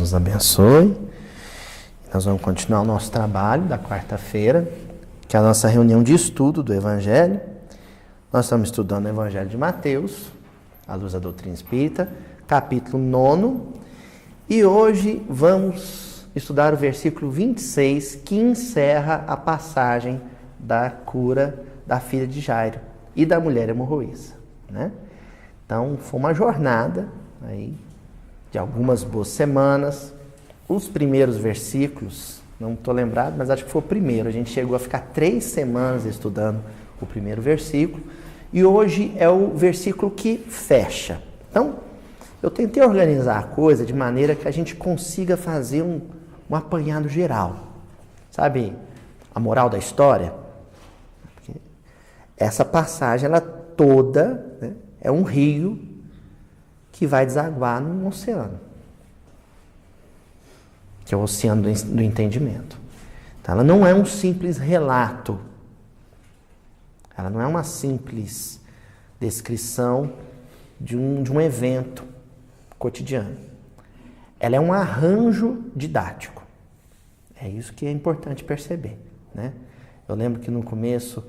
nos abençoe. Nós vamos continuar o nosso trabalho da quarta-feira, que é a nossa reunião de estudo do Evangelho. Nós estamos estudando o Evangelho de Mateus, à luz da doutrina espírita, capítulo 9. E hoje vamos estudar o versículo 26, que encerra a passagem da cura da filha de Jairo e da mulher hemorroíça, né? Então, foi uma jornada aí de algumas boas semanas. Os primeiros versículos, não estou lembrado, mas acho que foi o primeiro. A gente chegou a ficar 3 semanas estudando o primeiro versículo. E hoje é o versículo que fecha. Então, eu tentei organizar a coisa de maneira que a gente consiga fazer um apanhado geral. Sabe a moral da história? Essa passagem, ela toda, né, é um rio que vai desaguar num oceano, que é o oceano do entendimento. Então, ela não é um simples relato, ela não é uma simples descrição de um evento cotidiano. Ela é um arranjo didático. É isso que é importante perceber, né? Eu lembro que no começo,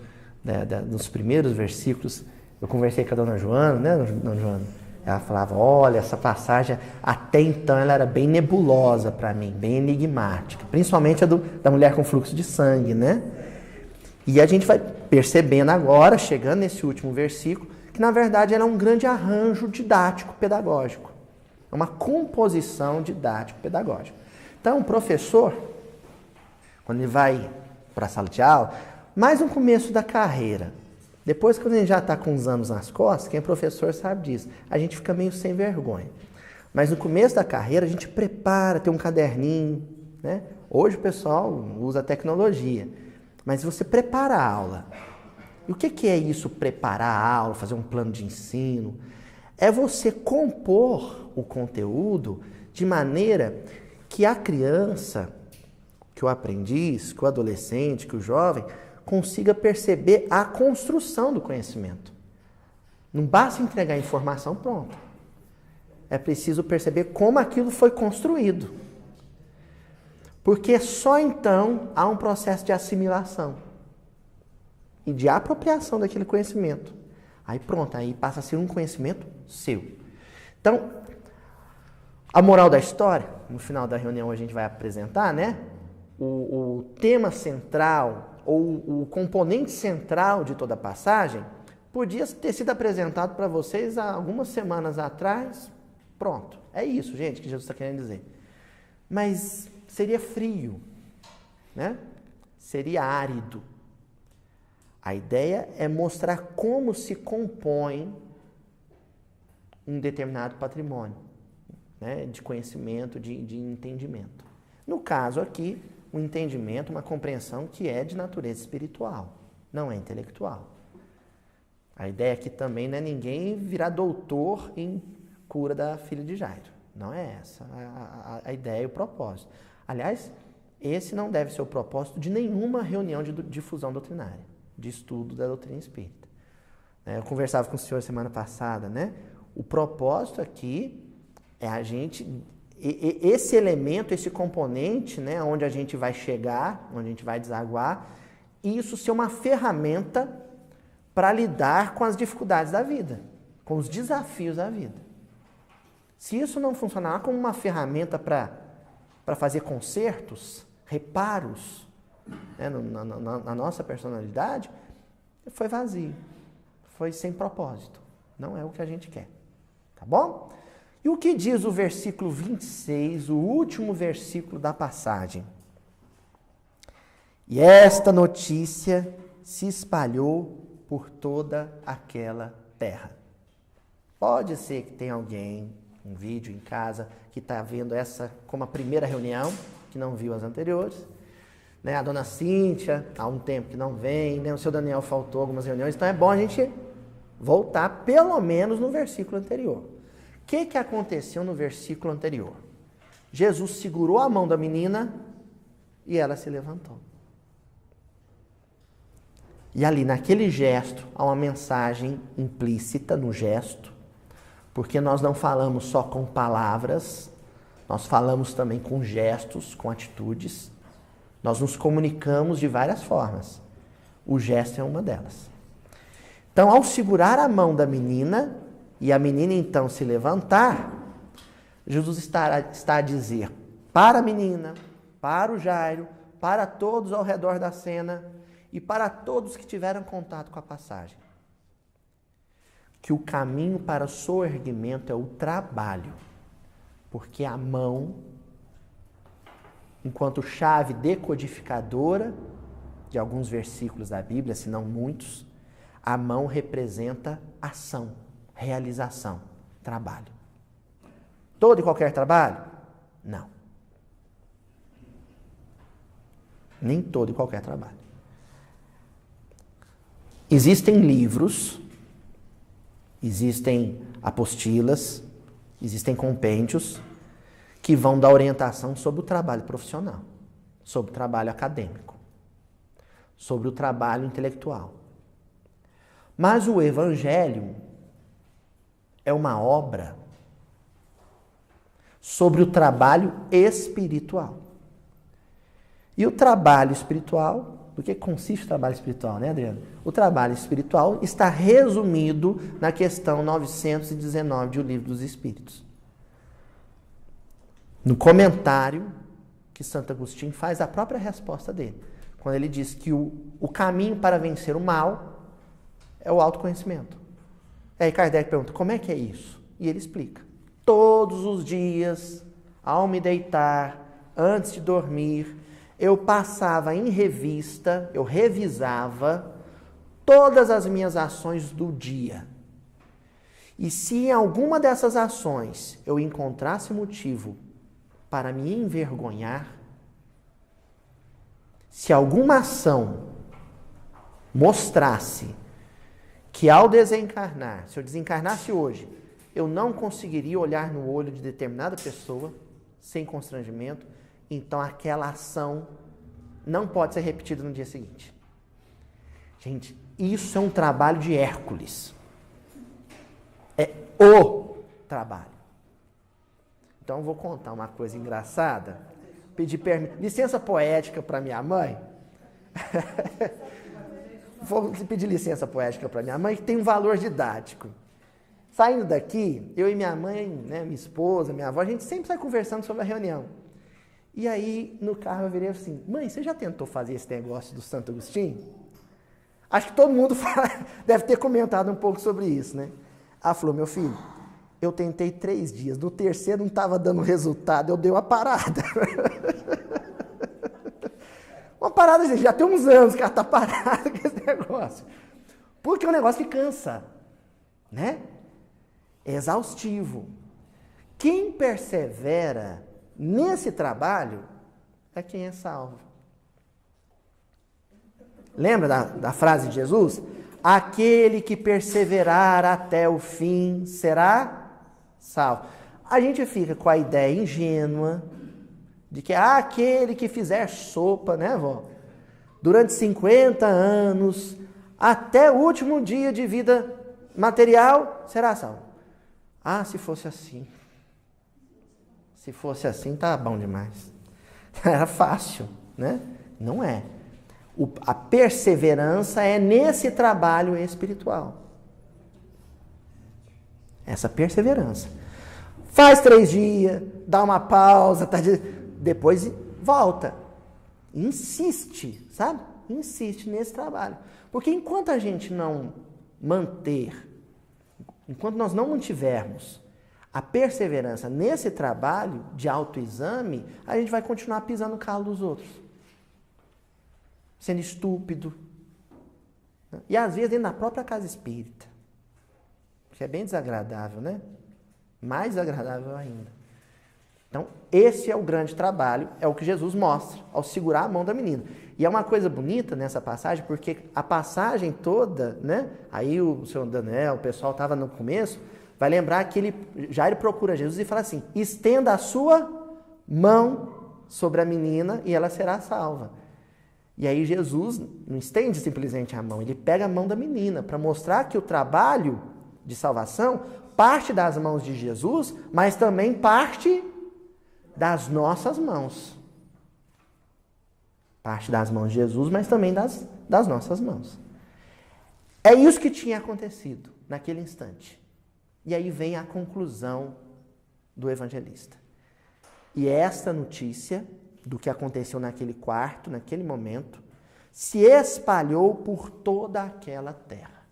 dos primeiros versículos, eu conversei com a dona Joana, né, dona Joana? Ela falava, olha, essa passagem, até então, ela era bem nebulosa para mim, bem enigmática. Principalmente a da mulher com fluxo de sangue, né? E a gente vai percebendo agora, chegando nesse último versículo, que na verdade ela é um grande arranjo didático-pedagógico. É uma composição didático-pedagógica. Então, o professor, quando ele vai para a sala de aula, mais no começo da carreira, depois que a gente já está com uns anos nas costas, quem é professor sabe disso, a gente fica meio sem vergonha. Mas no começo da carreira a gente prepara, tem um caderninho, né? Hoje o pessoal usa a tecnologia, mas você prepara a aula. E o que é isso, preparar a aula, fazer um plano de ensino? É você compor o conteúdo de maneira que a criança, que o aprendiz, que o adolescente, que o jovem consiga perceber a construção do conhecimento. Não basta entregar informação pronta. É preciso perceber como aquilo foi construído. Porque só então há um processo de assimilação e de apropriação daquele conhecimento. Aí pronto, aí passa a ser um conhecimento seu. Então, a moral da história, no final da reunião a gente vai apresentar, né? O tema central, ou o componente central de toda a passagem, podia ter sido apresentado para vocês há algumas semanas atrás. Pronto, é isso, gente, que Jesus está querendo dizer. Mas seria frio, né? Seria árido. A ideia é mostrar como se compõe um determinado patrimônio, né, de conhecimento, de entendimento. No caso aqui, um entendimento, uma compreensão que é de natureza espiritual, não é intelectual. A ideia aqui também não é ninguém virar doutor em cura da filha de Jairo. Não é essa a ideia e o propósito. Aliás, esse não deve ser o propósito de nenhuma reunião de difusão doutrinária, de estudo da doutrina espírita. Eu conversava com o senhor semana passada, né? O propósito aqui é a gente... Esse elemento, esse componente, né, onde a gente vai chegar, onde a gente vai desaguar, isso ser uma ferramenta para lidar com as dificuldades da vida, com os desafios da vida. Se isso não funcionar como uma ferramenta para fazer consertos, reparos, né, na nossa personalidade, foi vazio, foi sem propósito. Não é o que a gente quer, tá bom? E o que diz o versículo 26, o último versículo da passagem? E esta notícia se espalhou por toda aquela terra. Pode ser que tenha alguém, um vídeo em casa, que está vendo essa como a primeira reunião, que não viu as anteriores. Né? A dona Cíntia, há um tempo que não vem, né? O seu Daniel faltou algumas reuniões, então é bom a gente voltar pelo menos no versículo anterior. O que aconteceu no versículo anterior? Jesus segurou a mão da menina e ela se levantou. E ali, naquele gesto, há uma mensagem implícita no gesto, porque nós não falamos só com palavras, Nós falamos também com gestos, com atitudes. Nós nos comunicamos de várias formas. O gesto é uma delas. Então, ao segurar a mão da menina, e a menina então se levantar, Jesus está a dizer para a menina, para o Jairo, para todos ao redor da cena e para todos que tiveram contato com a passagem, que o caminho para o soerguimento é o trabalho, porque a mão, enquanto chave decodificadora de alguns versículos da Bíblia, se não muitos, a mão representa ação, realização, trabalho. Todo e qualquer trabalho? Não. Nem todo e qualquer trabalho. Existem livros, existem apostilas, existem compêndios que vão dar orientação sobre o trabalho profissional, sobre o trabalho acadêmico, sobre o trabalho intelectual. Mas o Evangelho é uma obra sobre o trabalho espiritual. E o trabalho espiritual, do que consiste o trabalho espiritual, né, Adriano? O trabalho espiritual está resumido na questão 919 de O Livro dos Espíritos. No comentário que Santo Agostinho faz a própria resposta dele, quando ele diz que o caminho para vencer o mal é o autoconhecimento. Aí Kardec pergunta, como é que é isso? E ele explica. Todos os dias, ao me deitar, antes de dormir, eu passava em revista, eu revisava todas as minhas ações do dia. E se em alguma dessas ações eu encontrasse motivo para me envergonhar, se alguma ação mostrasse que ao desencarnar, se eu desencarnasse hoje, eu não conseguiria olhar no olho de determinada pessoa sem constrangimento, então aquela ação não pode ser repetida no dia seguinte. Gente, isso é um trabalho de Hércules. É o trabalho. Então eu vou contar uma coisa engraçada. Pedir licença poética para minha mãe. Vou pedir licença poética para minha mãe, que tem um valor didático. Saindo daqui, eu e minha mãe, né, minha esposa, minha avó, a gente sempre sai conversando sobre a reunião. E aí, no carro, eu virei assim, mãe, você já tentou fazer esse negócio do Santo Agostinho? Acho que todo mundo deve ter comentado um pouco sobre isso, né? Ela falou, meu filho, eu tentei 3 dias, no terceiro não estava dando resultado, eu dei uma parada. Uma parada, gente, já tem uns anos que ela está parada com esse negócio. Porque é um negócio que cansa, né? É exaustivo. Quem persevera nesse trabalho é quem é salvo. Lembra da frase de Jesus? Aquele que perseverar até o fim será salvo. A gente fica com a ideia ingênua de que aquele que fizer sopa, né, vó? Durante 50 anos, até o último dia de vida material, será salvo. Ah, se fosse assim. Se fosse assim, tá bom demais. Era fácil, né? Não é. A perseverança é nesse trabalho espiritual. Essa perseverança. Faz 3 dias, dá uma pausa, depois volta. Insiste, sabe? Insiste nesse trabalho. Porque enquanto a gente não manter, enquanto nós não mantivermos a perseverança nesse trabalho de autoexame, a gente vai continuar pisando no calo dos outros. Sendo estúpido. E às vezes dentro da própria casa espírita. Que é bem desagradável, né? Mais desagradável ainda. Então, esse é o grande trabalho, é o que Jesus mostra ao segurar a mão da menina. E é uma coisa bonita nessa passagem, porque a passagem toda, né? Aí o senhor Daniel, o pessoal estava no começo, vai lembrar que ele procura Jesus e fala assim, estenda a sua mão sobre a menina e ela será salva. E aí Jesus não estende simplesmente a mão, ele pega a mão da menina para mostrar que o trabalho de salvação parte das mãos de Jesus, mas também parte das nossas mãos. Parte das mãos de Jesus, mas também das nossas mãos. É isso que tinha acontecido naquele instante. E aí vem a conclusão do evangelista. E esta notícia do que aconteceu naquele quarto, naquele momento, se espalhou por toda aquela terra.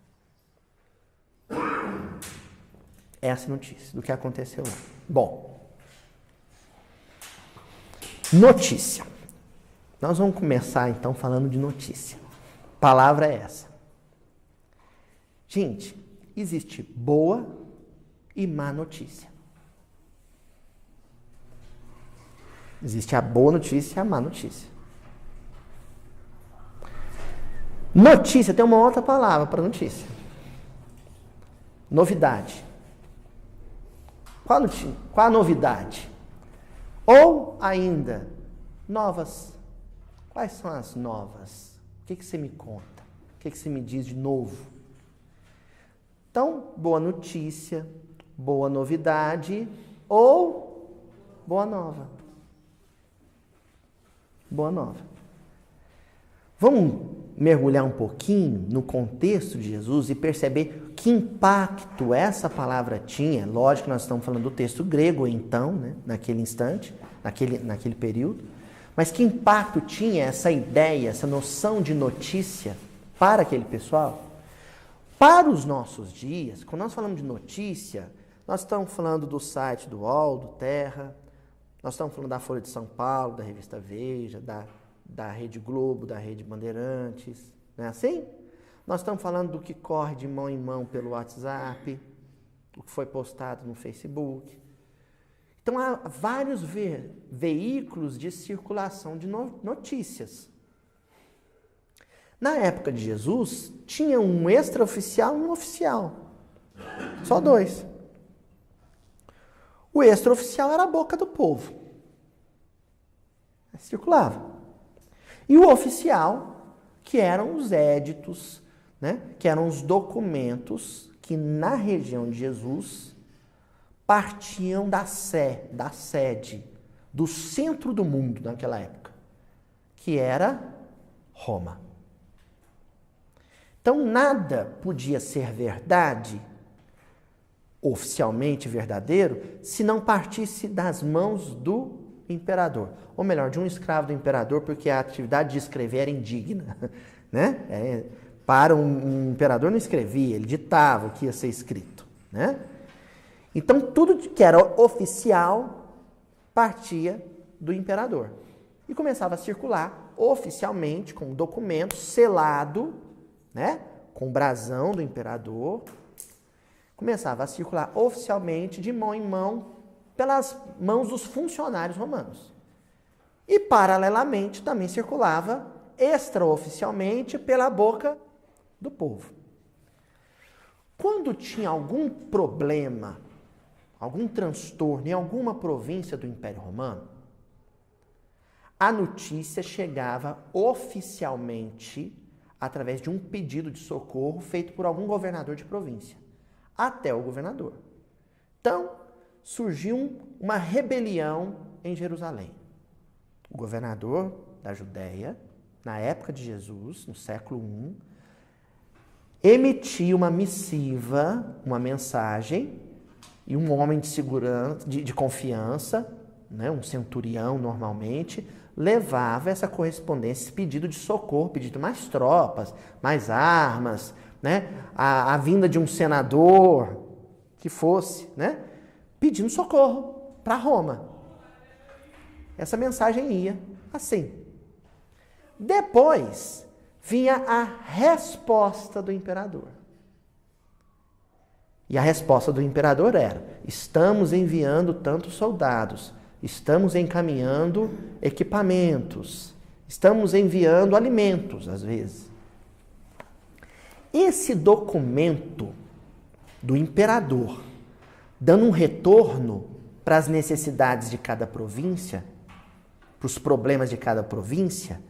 Essa notícia do que aconteceu lá. Bom, notícia. Nós vamos começar então falando de notícia. A palavra é essa. Gente, existe boa e má notícia. Existe a boa notícia e a má notícia. Notícia tem uma outra palavra para notícia. Novidade. Qual a novidade? Ou ainda, novas. Quais são as novas? O que você me conta? O que você me diz de novo? Então, boa notícia, boa novidade ou boa nova. Boa nova. Vamos mergulhar um pouquinho no contexto de Jesus e perceber que impacto essa palavra tinha. Lógico que nós estamos falando do texto grego, então, né, naquele instante, naquele período. Mas que impacto tinha essa ideia, essa noção de notícia para aquele pessoal? Para os nossos dias, quando nós falamos de notícia, nós estamos falando do site do UOL, do Terra, nós estamos falando da Folha de São Paulo, da Revista Veja, da Rede Globo, da Rede Bandeirantes, não é assim? Nós estamos falando do que corre de mão em mão pelo WhatsApp, o que foi postado no Facebook. Então, há vários veículos de circulação de notícias. Na época de Jesus, tinha um extraoficial e um oficial. Só dois. O extraoficial era a boca do povo. Circulava. E o oficial, que eram os éditos, né? Que eram os documentos que na região de Jesus partiam da sede, do centro do mundo naquela época, que era Roma. Então, nada podia ser verdade, oficialmente verdadeiro, se não partisse das mãos do imperador. Ou melhor, de um escravo do imperador, porque a atividade de escrever era indigna. Né? Para um imperador não escrevia, ele ditava o que ia ser escrito. Né? Então, tudo que era oficial partia do imperador. E começava a circular oficialmente, com um documento selado, né, com o brasão do imperador. Começava a circular oficialmente, de mão em mão, pelas mãos dos funcionários romanos. E, paralelamente, também circulava extraoficialmente pela boca do povo. Quando tinha algum problema, algum transtorno em alguma província do Império Romano, a notícia chegava oficialmente através de um pedido de socorro feito por algum governador de província, até o governador. Então, surgiu uma rebelião em Jerusalém. O governador da Judéia, na época de Jesus, no século I, emitiu uma missiva, uma mensagem, e um homem de segurança, de confiança, né, um centurião normalmente, levava essa correspondência, esse pedido de socorro, pedido de mais tropas, mais armas, né, a vinda de um senador que fosse, né, pedindo socorro para Roma. Essa mensagem ia assim. Depois vinha a resposta do imperador. E a resposta do imperador era: estamos enviando tantos soldados, estamos encaminhando equipamentos, estamos enviando alimentos, às vezes. Esse documento do imperador, dando um retorno para as necessidades de cada província, para os problemas de cada província,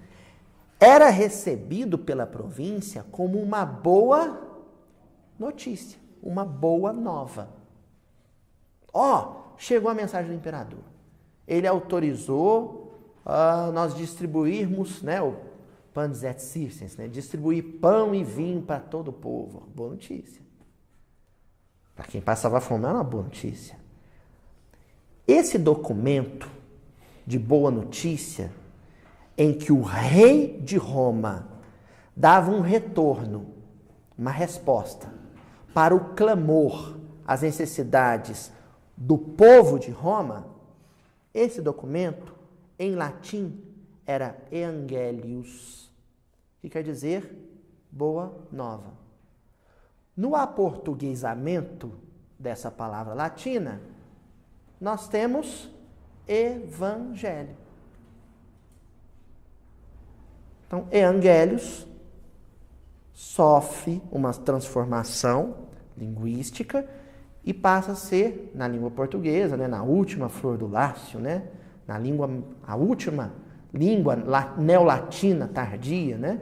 era recebido pela província como uma boa notícia, uma boa nova. Chegou a mensagem do imperador. ele autorizou nós distribuirmos, né, o Panis et Circens, né, distribuir pão e vinho para todo o povo. Boa notícia. Para quem passava fome, é uma boa notícia. Esse documento de boa notícia, em que o rei de Roma dava um retorno, uma resposta para o clamor, as necessidades do povo de Roma, esse documento, em latim, era Evangelius, que quer dizer boa nova. No aportuguesamento dessa palavra latina, nós temos evangelho. Então, Evangelius sofre uma transformação linguística e passa a ser, na língua portuguesa, né, na última flor do Lácio, né, a última língua neolatina tardia, né,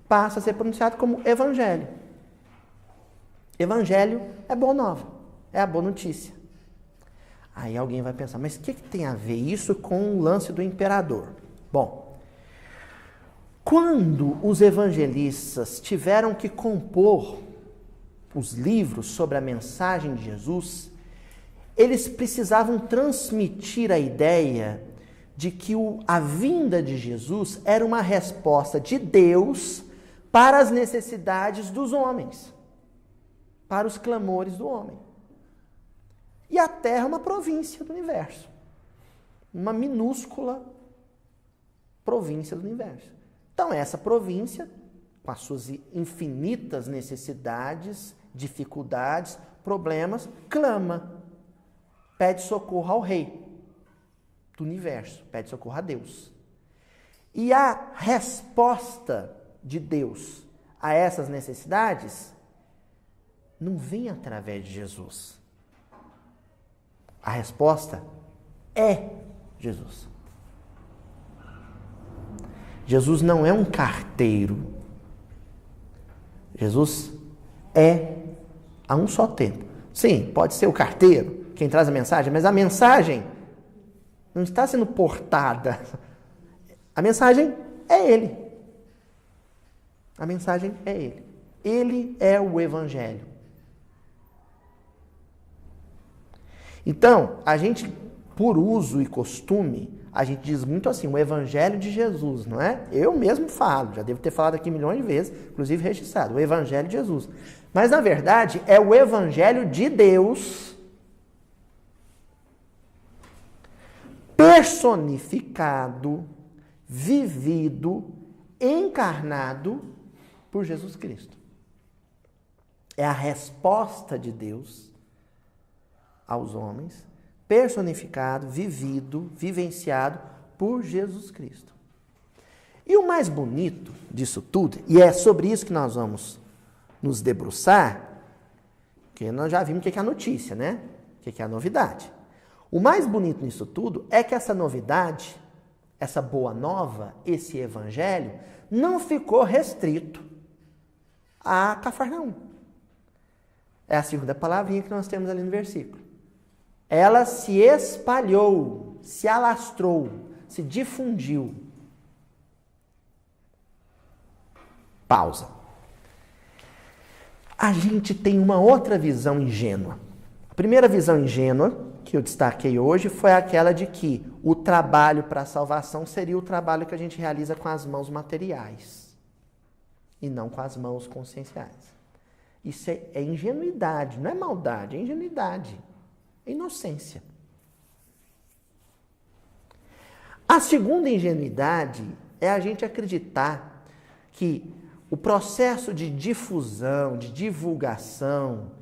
passa a ser pronunciado como evangelho. Evangelho é boa nova, é a boa notícia. Aí alguém vai pensar, mas o que tem a ver isso com o lance do imperador? Bom, quando os evangelistas tiveram que compor os livros sobre a mensagem de Jesus, eles precisavam transmitir a ideia de que a vinda de Jesus era uma resposta de Deus para as necessidades dos homens, para os clamores do homem. E a Terra é uma província do universo, uma minúscula província do universo. Então, essa província, com as suas infinitas necessidades, dificuldades, problemas, clama, pede socorro ao rei do universo, pede socorro a Deus. E a resposta de Deus a essas necessidades não vem através de Jesus. A resposta é Jesus. Jesus não é um carteiro. Jesus é a um só tempo. Sim, pode ser o carteiro, quem traz a mensagem, mas a mensagem não está sendo portada. A mensagem é Ele. A mensagem é Ele. Ele é o Evangelho. Então, a gente, por uso e costume, a gente diz muito assim, o Evangelho de Jesus, não é? Eu mesmo falo, já devo ter falado aqui milhões de vezes, inclusive registrado, o Evangelho de Jesus. Mas, na verdade, é o Evangelho de Deus personificado, vivido, encarnado por Jesus Cristo. É a resposta de Deus aos homens, personificado, vivido, vivenciado por Jesus Cristo. E o mais bonito disso tudo, e é sobre isso que nós vamos nos debruçar, porque nós já vimos o que é a notícia, né? O que é a novidade. O mais bonito nisso tudo é que essa novidade, essa boa nova, esse evangelho, não ficou restrito a Cafarnaum. É a segunda palavrinha que nós temos ali no versículo. Ela se espalhou, se alastrou, se difundiu. Pausa. A gente tem uma outra visão ingênua. A primeira visão ingênua que eu destaquei hoje foi aquela de que o trabalho para a salvação seria o trabalho que a gente realiza com as mãos materiais e não com as mãos conscienciais. Isso é ingenuidade, não é maldade, é ingenuidade. É inocência. A segunda ingenuidade é a gente acreditar que o processo de difusão, de divulgação,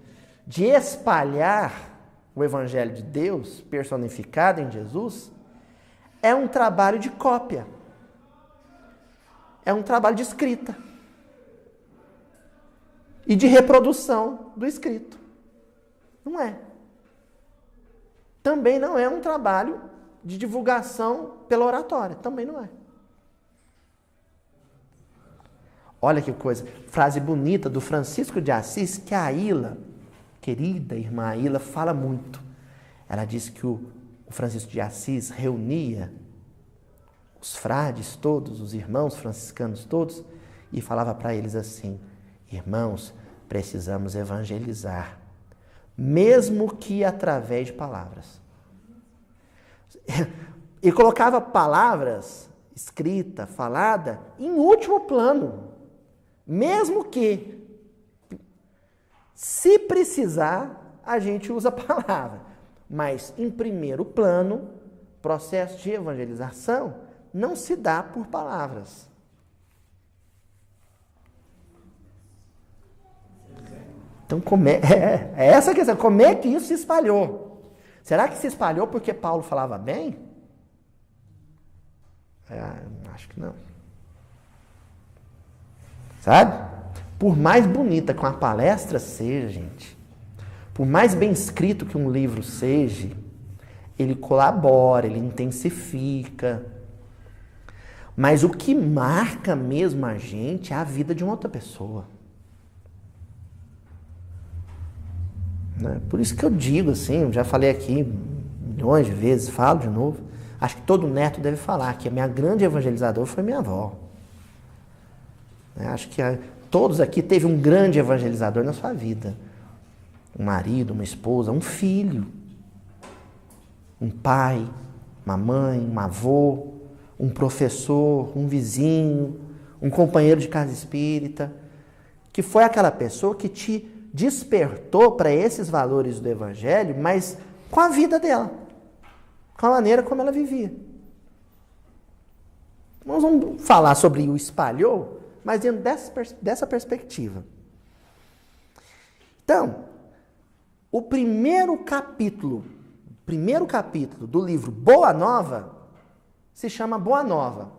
de espalhar o Evangelho de Deus, personificado em Jesus, é um trabalho de cópia. É um trabalho de escrita. E de reprodução do escrito. Não é. Também não é um trabalho de divulgação pela oratória. Também não é. Olha que coisa, frase bonita do Francisco de Assis, que a Aila, querida irmã Aila, fala muito. Ela diz que o Francisco de Assis reunia os frades todos, os irmãos franciscanos todos, e falava para eles assim: irmãos, precisamos evangelizar, mesmo que através de palavras. E colocava palavras, escrita, falada, em último plano. Mesmo que, se precisar, a gente usa a palavra. Mas, em primeiro plano, processo de evangelização não se dá por palavras. Então, essa a questão. Como é que isso se espalhou? Será que se espalhou porque Paulo falava bem? Acho que não. Sabe? Por mais bonita que uma palestra seja, gente, por mais bem escrito que um livro seja, ele colabora, ele intensifica. Mas o que marca mesmo a gente é a vida de uma outra pessoa. Né? Por isso que eu digo assim, eu já falei aqui milhões de vezes, falo de novo, acho que todo neto deve falar que a minha grande evangelizadora foi minha avó. Acho que todos aqui teve um grande evangelizador na sua vida. Um marido, uma esposa, um filho, um pai, uma mãe, um avô, um professor, um vizinho, um companheiro de casa espírita, que foi aquela pessoa que te despertou para esses valores do evangelho, mas com a vida dela, com a maneira como ela vivia. Nós vamos falar sobre o espalhou, mas dentro dessa perspectiva. Então, o primeiro capítulo do livro Boa Nova se chama Boa Nova.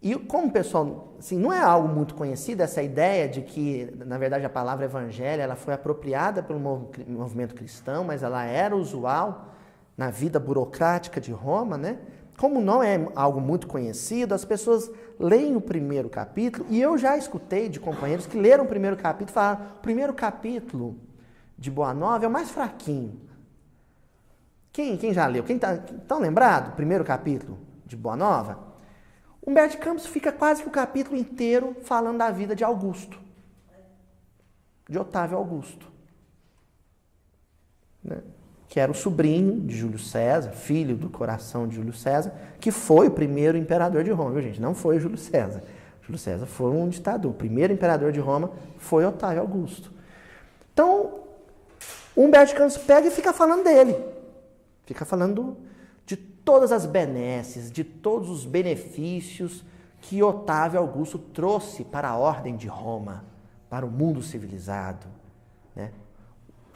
E como, pessoal, assim, não é algo muito conhecido essa ideia de que, na verdade, a palavra evangelho ela foi apropriada pelo movimento cristão, mas ela era usual na vida burocrática de Roma, né? Como não é algo muito conhecido, as pessoas leem o primeiro capítulo, e eu já escutei de companheiros que leram o primeiro capítulo e falaram: o primeiro capítulo de Boa Nova é o mais fraquinho. Quem já leu? Quem tá lembrado do primeiro capítulo de Boa Nova? Humberto de Campos fica quase que o capítulo inteiro falando da vida de Augusto, de Otávio Augusto, né? Que era o sobrinho de Júlio César, filho do coração de Júlio César, que foi o primeiro imperador de Roma, viu, gente? Não foi Júlio César. Júlio César foi um ditador. O primeiro imperador de Roma foi Otávio Augusto. Então, Humberto de Campos pega e fica falando dele. Fica falando de todas as benesses, de todos os benefícios que Otávio Augusto trouxe para a ordem de Roma, para o mundo civilizado, né?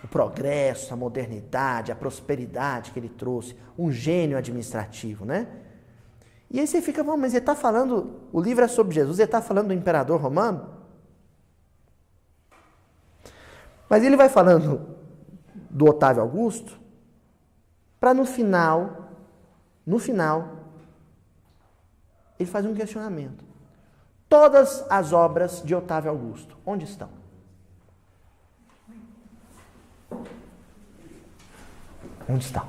O progresso, a modernidade, a prosperidade que ele trouxe, um gênio administrativo, né? E aí você fica, mas ele está falando, o livro é sobre Jesus, ele está falando do imperador romano? Mas ele vai falando do Otávio Augusto, para no final, ele faz um questionamento. Todas as obras de Otávio Augusto, onde estão? Onde estão?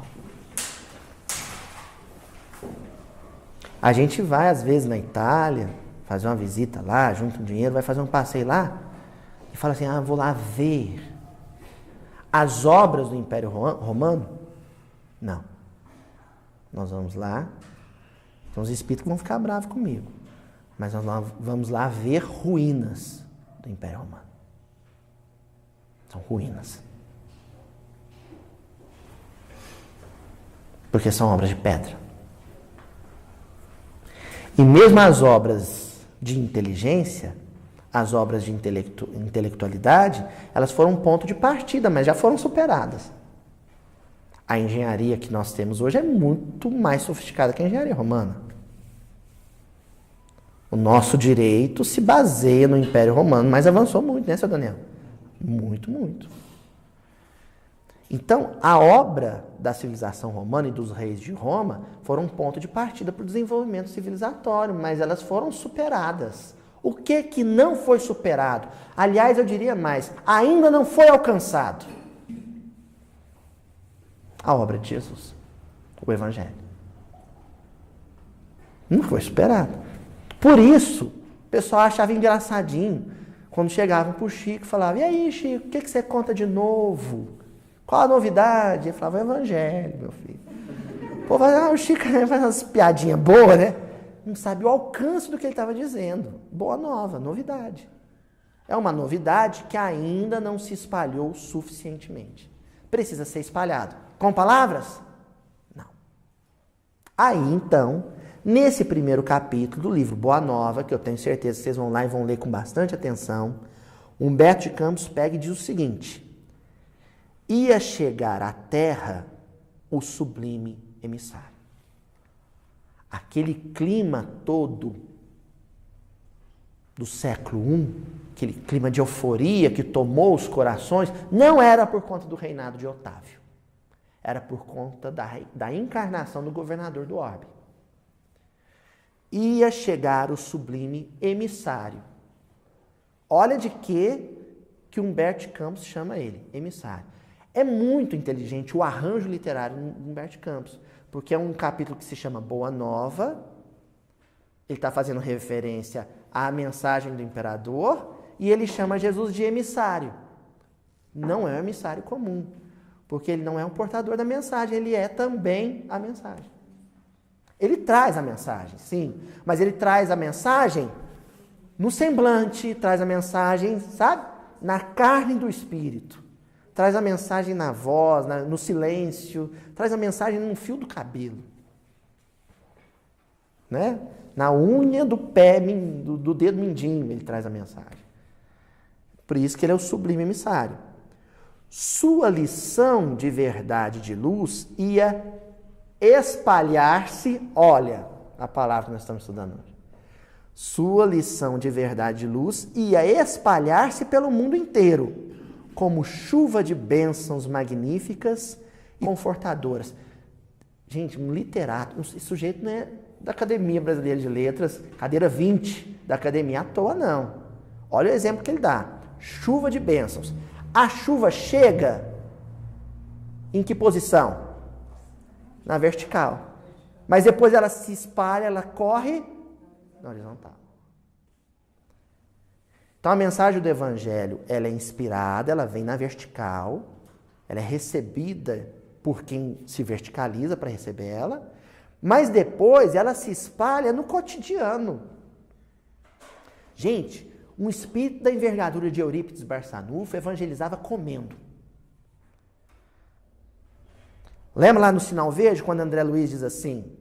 A gente vai, às vezes, na Itália, fazer uma visita lá, junta um dinheiro, vai fazer um passeio lá, e fala assim, vou lá ver as obras do Império Romano. Não. Nós vamos lá, tem uns espíritos que vão ficar bravos comigo, mas nós vamos lá ver ruínas do Império Romano. São ruínas. Porque são obras de pedra. E mesmo as obras de inteligência, as obras de intelectualidade, elas foram um ponto de partida, mas já foram superadas. A engenharia que nós temos hoje é muito mais sofisticada que a engenharia romana. O nosso direito se baseia no Império Romano, mas avançou muito, né, seu Daniel? Muito, muito. Então, a obra da civilização romana e dos reis de Roma foram um ponto de partida para o desenvolvimento civilizatório, mas elas foram superadas. O que não foi superado? Aliás, eu diria mais, ainda não foi alcançado. A obra de Jesus. o Evangelho. Não foi superado. Por isso, o pessoal achava engraçadinho quando chegavam para o Chico e falavam: e aí, Chico, o que você conta de novo? Qual a novidade? Ele falava: o Evangelho, meu filho. Pô, o Chico faz umas piadinhas boas, né? Não sabe o alcance do que ele estava dizendo. Boa nova, novidade. É uma novidade que ainda não se espalhou suficientemente. Precisa ser espalhado. Com palavras? Não. Aí, então, nesse primeiro capítulo do livro Boa Nova, que eu tenho certeza que vocês vão lá e vão ler com bastante atenção, Humberto de Campos pega e diz o seguinte: ia chegar à terra o sublime emissário. Aquele clima todo do século I, aquele clima de euforia que tomou os corações, não era por conta do reinado de Otávio. Era por conta da encarnação do governador do orbe. Ia chegar o sublime emissário. Olha de que Humberto de Campos chama ele, emissário. É muito inteligente o arranjo literário de Humberto de Campos, porque é um capítulo que se chama Boa Nova, ele está fazendo referência à mensagem do imperador, e ele chama Jesus de emissário. Não é um emissário comum, porque ele não é um portador da mensagem, ele é também a mensagem. Ele traz a mensagem, sim, mas ele traz a mensagem no semblante, traz a mensagem, sabe? Na carne do Espírito. Traz a mensagem na voz, no silêncio, traz a mensagem no fio do cabelo. Né? Na unha do pé, do dedo mindinho, ele traz a mensagem. Por isso que ele é o sublime emissário. Sua lição de verdade e de luz ia espalhar-se, olha a palavra que nós estamos estudando hoje. Sua lição de verdade e de luz ia espalhar-se pelo mundo inteiro, como chuva de bênçãos magníficas e confortadoras. Gente, um literato, esse sujeito não é da Academia Brasileira de Letras, cadeira 20 da academia à toa, não. Olha o exemplo que ele dá. Chuva de bênçãos. A chuva chega em que posição? Na vertical. Mas depois ela se espalha, ela corre na horizontal. Então a mensagem do Evangelho, ela é inspirada, ela vem na vertical, ela é recebida por quem se verticaliza para receber ela, mas depois ela se espalha no cotidiano. Gente, um espírito da envergadura de Eurípides Barçanufo evangelizava comendo. Lembra lá no Sinal Verde, quando André Luiz diz assim: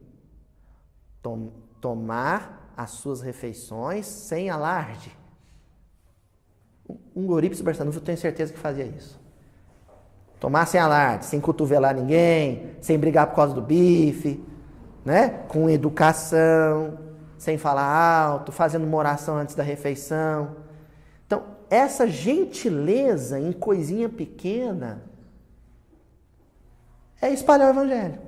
tomar as suas refeições sem alarde. Um Eurípides Barçanufo, eu tenho certeza que fazia isso. Tomar sem alarde, sem cotovelar ninguém, sem brigar por causa do bife, né? Com educação, sem falar alto, fazendo uma oração antes da refeição. Então, essa gentileza em coisinha pequena é espalhar o Evangelho.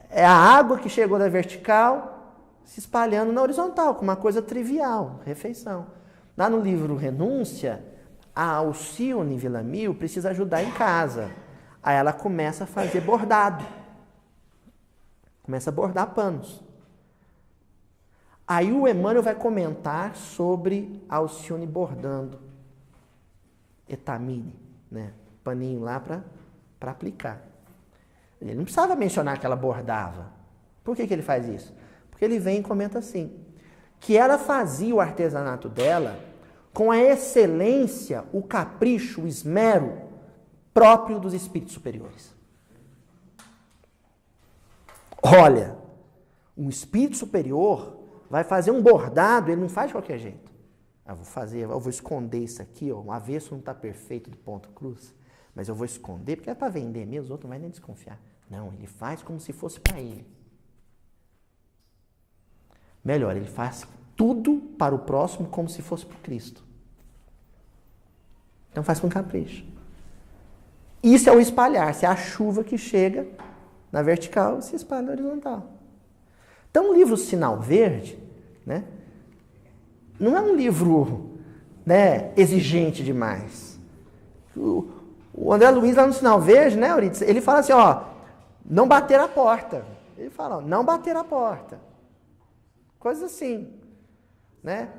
É a água que chegou da vertical se espalhando na horizontal, com uma coisa trivial, refeição. Lá no livro Renúncia, a Alcione Villamil precisa ajudar em casa. Aí ela começa a fazer bordado. Começa a bordar panos. Aí o Emmanuel vai comentar sobre a Alcione bordando etamine, né? Paninho lá para aplicar. Ele não precisava mencionar que ela bordava. Por que ele faz isso? Porque ele vem e comenta assim, que ela fazia o artesanato dela com a excelência, o capricho, o esmero próprio dos espíritos superiores. Olha, um espírito superior vai fazer um bordado, ele não faz de qualquer jeito. Eu vou esconder isso aqui, ó, o avesso não está perfeito do ponto cruz, mas eu vou esconder, porque é para vender mesmo, os outros não vão nem desconfiar. Não, ele faz como se fosse para ele. Melhor, ele faz tudo para o próximo como se fosse para o Cristo. Então faz com capricho. Isso é o espalhar-se, é a chuva que chega na vertical e se espalha na horizontal. Então o livro Sinal Verde, né, não é um livro, né, exigente demais. O André Luiz lá no Sinal Verde, né, Euridice, ele fala assim, ó, Não bater a porta. Ele fala, não bater a porta. Coisas assim, né?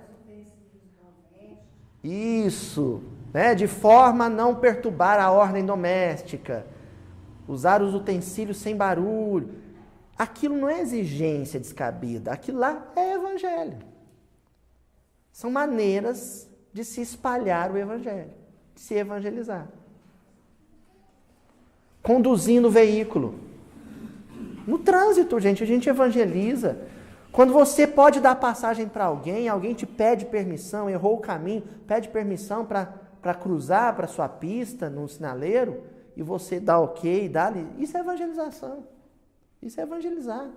Isso, né? De forma a não perturbar a ordem doméstica. Usar os utensílios sem barulho. Aquilo não é exigência descabida. Aquilo lá é evangelho. São maneiras de se espalhar o evangelho, de se evangelizar. Conduzindo o veículo. No trânsito, gente, a gente evangeliza. Quando você pode dar passagem para alguém, alguém te pede permissão, errou o caminho, pede permissão para cruzar para sua pista no sinaleiro, e você dá ok, dá-lhe, isso é evangelização. Isso é evangelizar.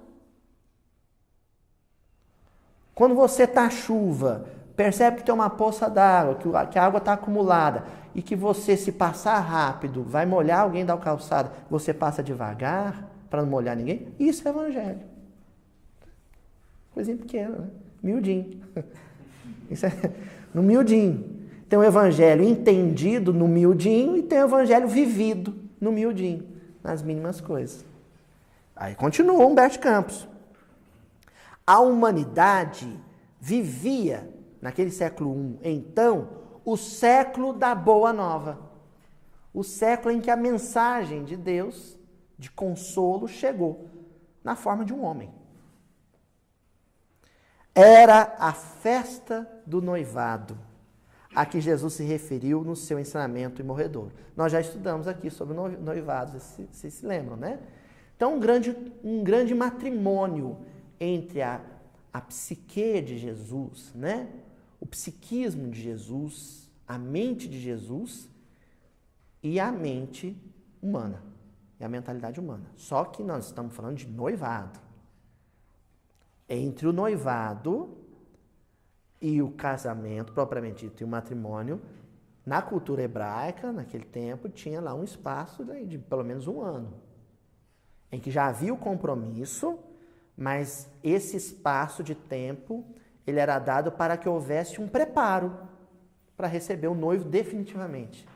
Quando você está à chuva, percebe que tem uma poça d'água, que a água está acumulada, e que você, se passar rápido, vai molhar alguém da calçada, você passa devagar para não molhar ninguém, isso é evangelho. Coisinha pequena, né? Miudinho. Isso é no miudinho. Tem o evangelho entendido no miudinho e tem o evangelho vivido no miudinho, nas mínimas coisas. Aí continua Humberto Campos. A humanidade vivia, naquele século I, então, o século da Boa Nova. O século em que a mensagem de Deus, de consolo, chegou na forma de um homem. Era a festa do noivado, a que Jesus se referiu no seu ensinamento imorredor. Nós já estudamos aqui sobre noivados, vocês se lembram, né? Então, um grande matrimônio entre a psique de Jesus, né? O psiquismo de Jesus, a mente de Jesus e a mente humana, e a mentalidade humana. Só que nós estamos falando de noivado. Entre o noivado e o casamento, propriamente dito, e o matrimônio, na cultura hebraica, naquele tempo, tinha lá um espaço de pelo menos um ano, em que já havia o compromisso, mas esse espaço de tempo, ele era dado para que houvesse um preparo para receber o noivo definitivamente,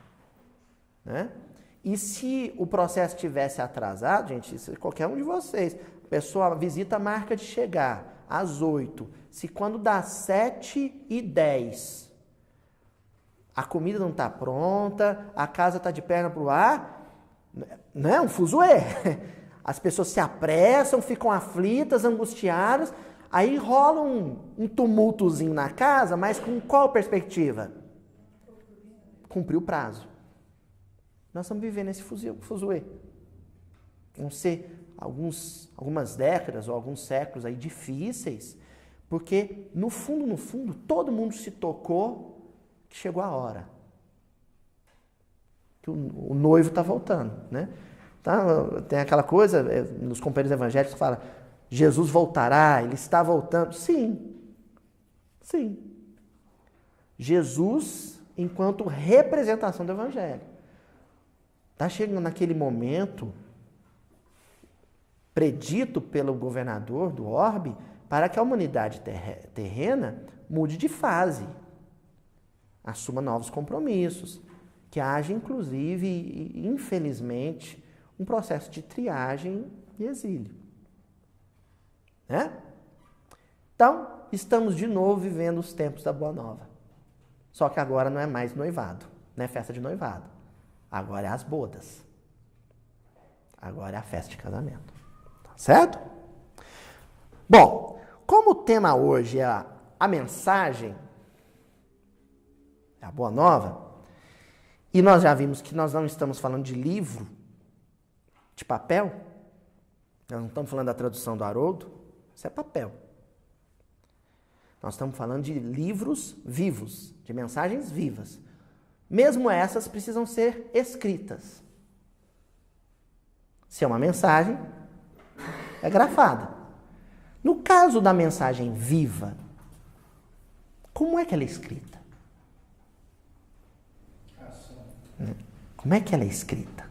né? E se o processo tivesse atrasado, gente, isso é qualquer um de vocês, a pessoa visita a marca de chegar às 8, se quando dá 7h10, a comida não está pronta, a casa está de perna para o ar, não é um fuzuê. As pessoas se apressam, ficam aflitas, angustiadas, aí rola um tumultozinho na casa, mas com qual perspectiva? Cumprir o prazo. Nós estamos vivendo esse fuzuê. Vão ser algumas décadas ou alguns séculos aí difíceis, porque no fundo, todo mundo se tocou que chegou a hora. Que o noivo está voltando, né? Tá, tem aquela coisa, nos companheiros evangélicos que fala, Jesus voltará, ele está voltando. Sim. Jesus, enquanto representação do evangelho, está chegando naquele momento predito pelo governador do orbe para que a humanidade terrena mude de fase, assuma novos compromissos, que haja, inclusive, infelizmente, um processo de triagem e exílio. Né? Então, estamos de novo vivendo os tempos da Boa Nova. Só que agora não é mais noivado, não é festa de noivado. Agora é as bodas. Agora é a festa de casamento. Tá certo? Bom, como o tema hoje é a mensagem, é a Boa Nova, e nós já vimos que nós não estamos falando de livro, de papel, nós não estamos falando da tradução do Haroldo, isso é papel. Nós estamos falando de livros vivos, de mensagens vivas. Mesmo essas precisam ser escritas. Se é uma mensagem, é grafada. No caso da mensagem viva, como é que ela é escrita? Como é que ela é escrita?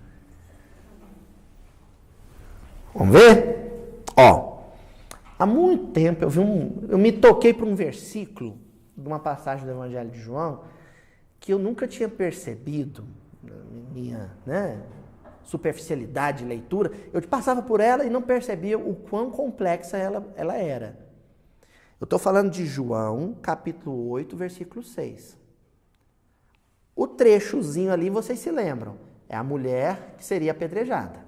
Vamos ver? Ó, há muito tempo eu me toquei para um versículo de uma passagem do Evangelho de João que eu nunca tinha percebido na minha superficialidade de leitura, eu passava por ela e não percebia o quão complexa ela era. Eu estou falando de João, capítulo 8, versículo 6. O trechozinho ali, vocês se lembram, é a mulher que seria apedrejada.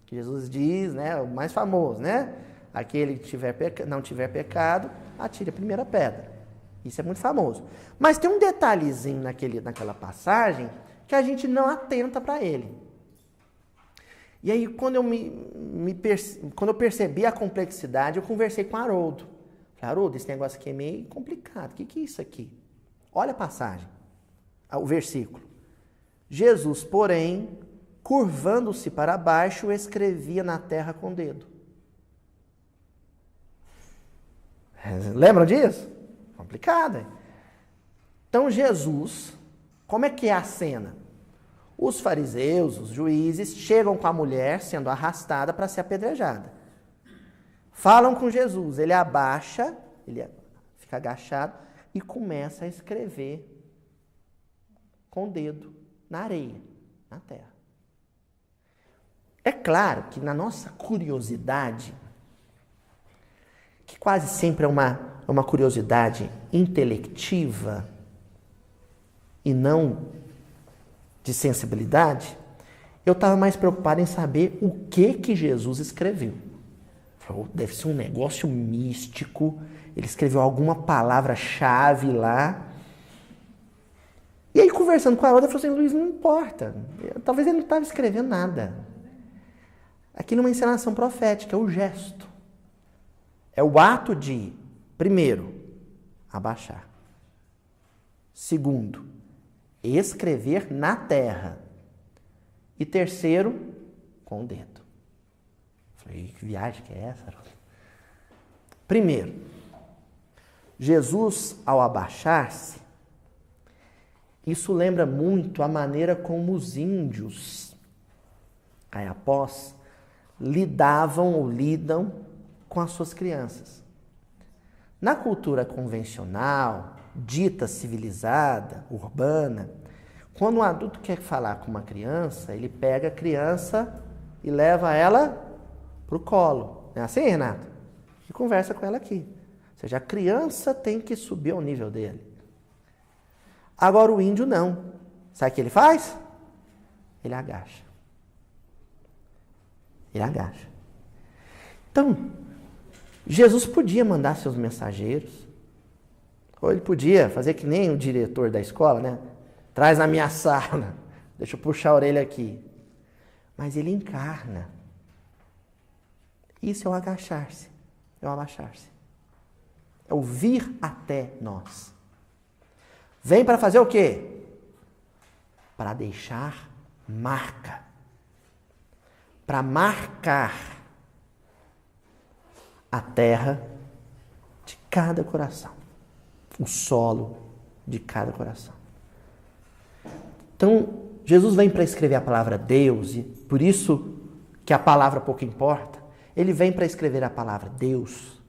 Que Jesus diz, né, o mais famoso, né? Aquele que não tiver pecado, atire a primeira pedra. Isso é muito famoso. Mas tem um detalhezinho naquela passagem que a gente não atenta para ele. E aí, quando eu percebi a complexidade, eu conversei com Haroldo. Falei, Haroldo, esse negócio aqui é meio complicado. O que é isso aqui? Olha a passagem, o versículo. Jesus, porém, curvando-se para baixo, escrevia na terra com o dedo. Lembram disso? Complicado, hein? Então, Jesus, como é que é a cena? Os fariseus, os juízes, chegam com a mulher sendo arrastada para ser apedrejada. Falam com Jesus, ele abaixa, ele fica agachado e começa a escrever com o dedo na areia, na terra. É claro que na nossa curiosidade, que quase sempre é uma curiosidade intelectiva e não de sensibilidade, eu estava mais preocupado em saber o que Jesus escreveu. Deve ser um negócio místico, ele escreveu alguma palavra-chave lá. E aí, conversando com a Haroldo, eu falei assim, Luiz, não importa, talvez ele não estava escrevendo nada. Aquilo é uma encenação profética, é o gesto. É o ato de, primeiro, abaixar. Segundo, escrever na terra. E terceiro, com o dedo. Falei, que viagem que é essa? Primeiro, Jesus, ao abaixar-se, isso lembra muito a maneira como os índios, caiapós, lidavam ou lidam com as suas crianças. Na cultura convencional, dita civilizada, urbana, quando um adulto quer falar com uma criança, ele pega a criança e leva ela para o colo. Não é assim, Renato? E conversa com ela aqui. Ou seja, a criança tem que subir ao nível dele. Agora o índio não. Sabe o que ele faz? Ele agacha. Ele agacha. Então, Jesus podia mandar seus mensageiros, ou ele podia fazer que nem o diretor da escola, né? Traz na minha sala, deixa eu puxar a orelha aqui. Mas ele encarna. Isso é o agachar-se, é o abaixar-se. É o vir até nós. Vem para fazer o quê? Para deixar marca. Para marcar a terra de cada coração. O solo de cada coração. Então, Jesus vem para escrever a palavra Deus, e por isso que a palavra pouco importa. Ele vem para escrever a palavra Deus,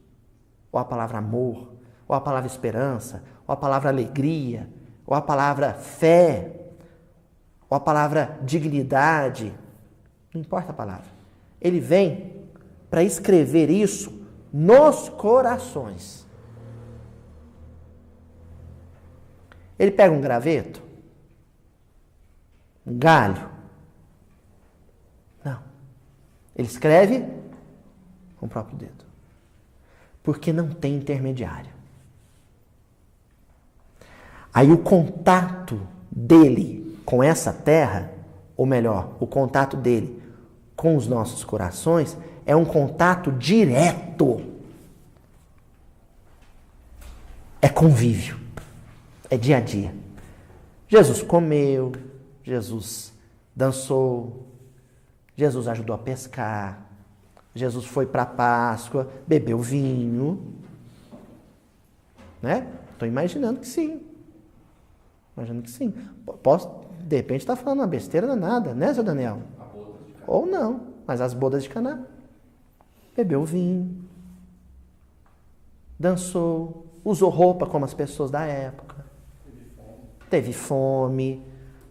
ou a palavra amor, ou a palavra esperança, ou a palavra alegria, ou a palavra fé, ou a palavra dignidade. Não importa a palavra. Ele vem para escrever isso nos corações. Ele pega um graveto, um galho. Não. Ele escreve com o próprio dedo. Porque não tem intermediário. Aí o contato dele com essa terra, ou melhor, o contato dele com os nossos corações, é um contato direto. É convívio. É dia a dia. Jesus comeu, Jesus dançou, Jesus ajudou a pescar, Jesus foi para a Páscoa, bebeu vinho. Né? Estou imaginando que sim. Imaginando que sim. Posso, de repente, estar falando uma besteira danada, né, seu Daniel? Ou não, mas as bodas de Caná. Bebeu vinho, dançou, usou roupa como as pessoas da época. Teve fome,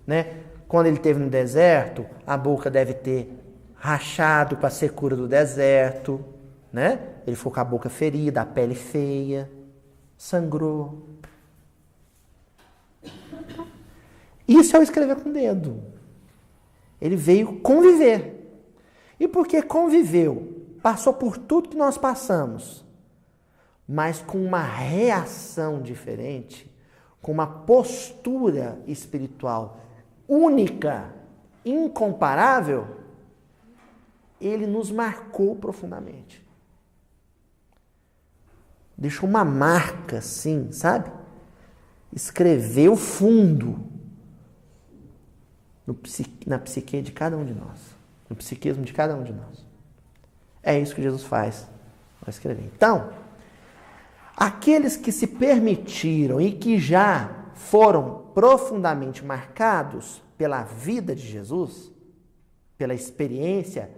né? Quando ele esteve no deserto, a boca deve ter rachado com a secura do deserto, né? Ele ficou com a boca ferida, a pele feia, sangrou. Isso é o escrever com o dedo. Ele veio conviver. E porque conviveu, passou por tudo que nós passamos, mas com uma reação diferente, com uma postura espiritual única, incomparável, ele nos marcou profundamente. Deixou uma marca, assim, sabe? Escreveu fundo na psique de cada um de nós. No psiquismo de cada um de nós. É isso que Jesus faz ao escrever. Então, aqueles que se permitiram e que já foram profundamente marcados pela vida de Jesus, pela experiência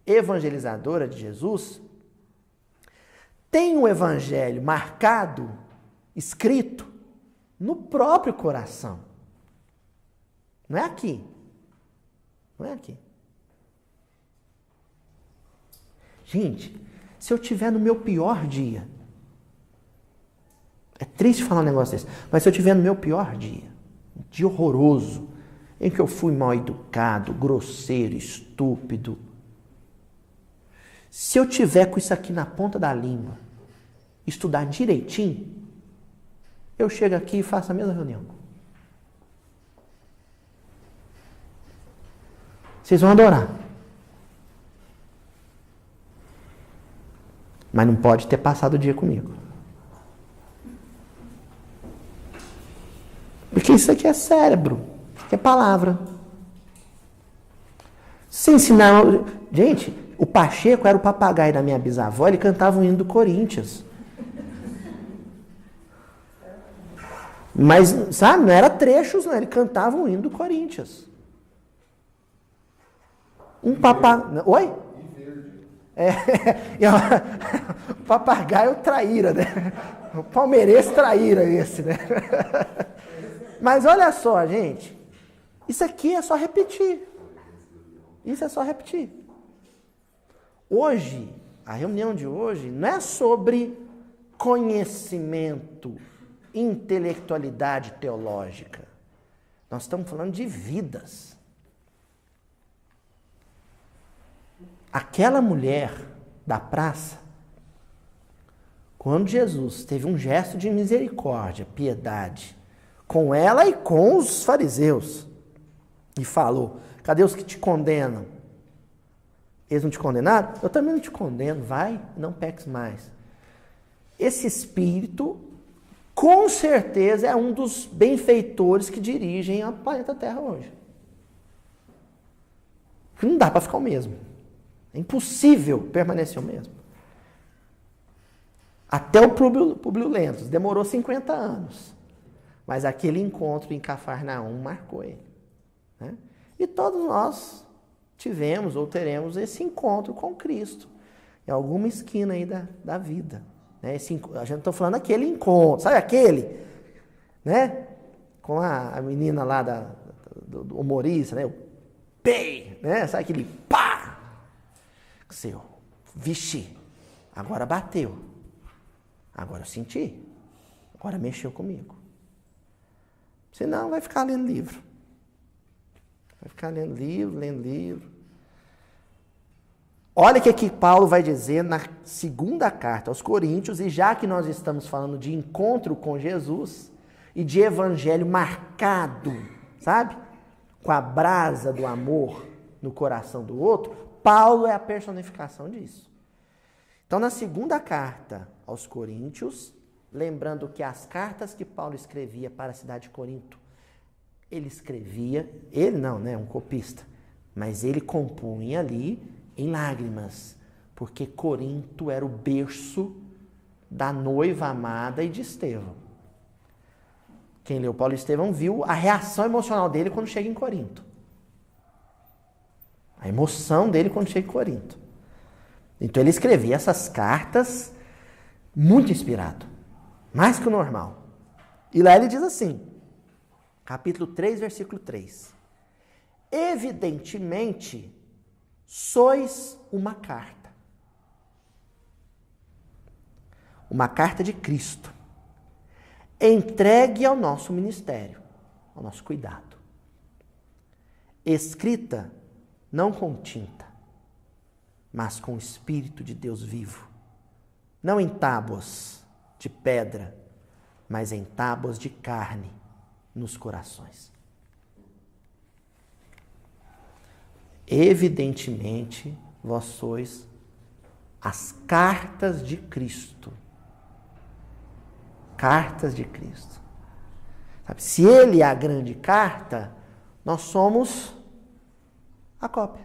evangelizadora de Jesus, têm o evangelho marcado, escrito, no próprio coração. Não é aqui. Não é aqui. Gente, se eu estiver no meu pior dia, é triste falar um negócio desse, mas se eu estiver no meu pior dia, um dia horroroso, em que eu fui mal educado, grosseiro, estúpido, se eu tiver com isso aqui na ponta da língua, estudar direitinho, eu chego aqui e faço a mesma reunião. Vocês vão adorar. Mas não pode ter passado o dia comigo. Porque isso aqui é cérebro, isso aqui é palavra. Se ensinar... Gente, o Pacheco era o papagaio da minha bisavó, ele cantava o hino do Corinthians. Mas, sabe, não era trechos, não, ele cantava o hino do Corinthians. Um papagaio... Oi? O papagaio traíra, né? O palmeirense traíra esse, né? Mas olha só, gente. Isso aqui é só repetir. Isso é só repetir. Hoje, a reunião de hoje não é sobre conhecimento, intelectualidade teológica. Nós estamos falando de vidas. Aquela mulher da praça, quando Jesus teve um gesto de misericórdia, piedade, com ela e com os fariseus, e falou: cadê os que te condenam? Eles não te condenaram? Eu também não te condeno, vai, não peques mais. Esse espírito, com certeza, é um dos benfeitores que dirigem o planeta Terra hoje. Não dá para ficar o mesmo. É impossível permanecer o mesmo. Até o Públio Lentos demorou 50 anos. Mas aquele encontro em Cafarnaum marcou ele. Né? E todos nós tivemos ou teremos esse encontro com Cristo. Em alguma esquina aí da vida. Né? A gente está falando aquele encontro. Sabe aquele? Né? Com a menina lá do humorista, né? O pei, né? Sabe aquele pá? Seu, vixe, agora bateu. Agora eu senti. Agora mexeu comigo. Senão vai ficar lendo livro. Vai ficar lendo livro. Olha o que aqui Paulo vai dizer na segunda carta aos Coríntios, e já que nós estamos falando de encontro com Jesus e de evangelho marcado, sabe? Com a brasa do amor no coração do outro, Paulo é a personificação disso. Então, na segunda carta aos Coríntios, lembrando que as cartas que Paulo escrevia para a cidade de Corinto, ele não, né, um copista, mas ele compunha ali em lágrimas, porque Corinto era o berço da noiva amada e de Estevão. Quem leu Paulo e Estevão viu a reação emocional dele quando chega em Corinto. A emoção dele quando chega em Corinto. Então ele escrevia essas cartas muito inspirado. Mais que o normal. E lá ele diz assim, capítulo 3, versículo 3. Evidentemente, sois uma carta. Uma carta de Cristo. Entregue ao nosso ministério, ao nosso cuidado. Escrita não com tinta, mas com o Espírito de Deus vivo. Não em tábuas de pedra, mas em tábuas de carne nos corações. Evidentemente, vós sois as cartas de Cristo. Cartas de Cristo. Sabe, se ele é a grande carta, nós somos a cópia.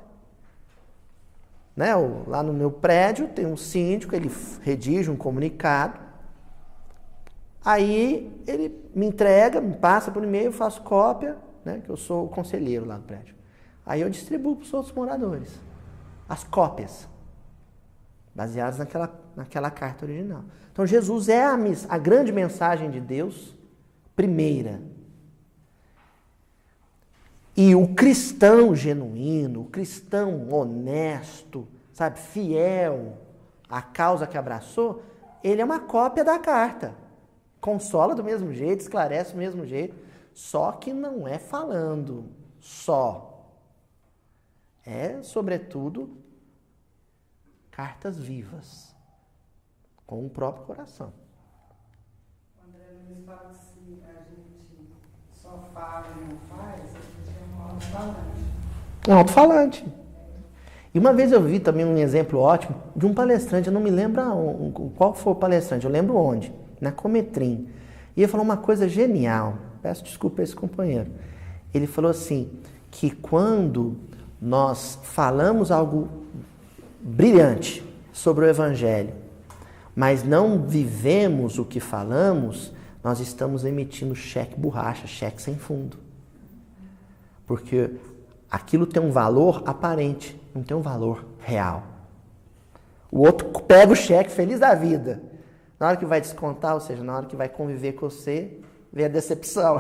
Né? Lá no meu prédio tem um síndico, ele redige um comunicado, aí ele me entrega, me passa por e-mail, eu faço cópia, né? Que eu sou o conselheiro lá do prédio. Aí eu distribuo para os outros moradores as cópias, baseadas naquela carta original. Então Jesus é a grande mensagem de Deus, primeira. E o cristão genuíno, o cristão honesto, sabe, fiel à causa que abraçou, ele é uma cópia da carta. Consola do mesmo jeito, esclarece do mesmo jeito, só que não é falando só. É, sobretudo, cartas vivas, com o próprio coração. O André Luiz fala que se a gente só fala e não faz, a gente é um alto-falante. Um alto-falante. E uma vez eu vi também um exemplo ótimo de um palestrante, eu não me lembro qual foi o palestrante, eu lembro onde, na Cometrim. E ele falou uma coisa genial, peço desculpa a esse companheiro. Ele falou assim, que quando nós falamos algo brilhante sobre o Evangelho, mas não vivemos o que falamos, nós estamos emitindo cheque borracha, cheque sem fundo. Porque aquilo tem um valor aparente, não tem um valor real. O outro pega o cheque feliz da vida. Na hora que vai descontar, ou seja, na hora que vai conviver com você, vem a decepção.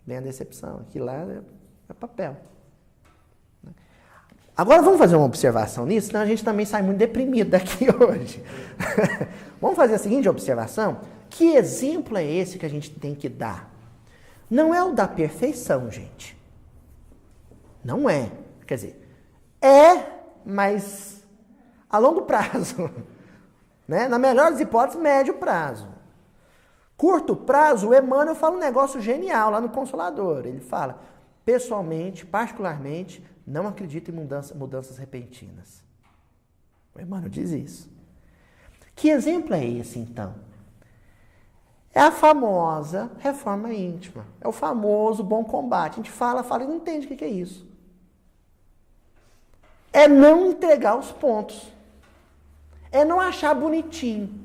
Vem a decepção. Aquilo lá é papel. Agora vamos fazer uma observação nisso, senão a gente também sai muito deprimido daqui hoje. Vamos fazer a seguinte observação. Que exemplo é esse que a gente tem que dar? Não é o da perfeição, gente. Não é. Quer dizer, mas a longo prazo. Né? Na melhor das hipóteses, médio prazo. Curto prazo, o Emmanuel fala um negócio genial lá no Consolador. Ele fala, pessoalmente, particularmente, não acredito em mudanças repentinas. O Emmanuel diz isso. Que exemplo é esse, então? É a famosa reforma íntima. É o famoso bom combate. A gente fala e não entende o que é isso. É não entregar os pontos. É não achar bonitinho.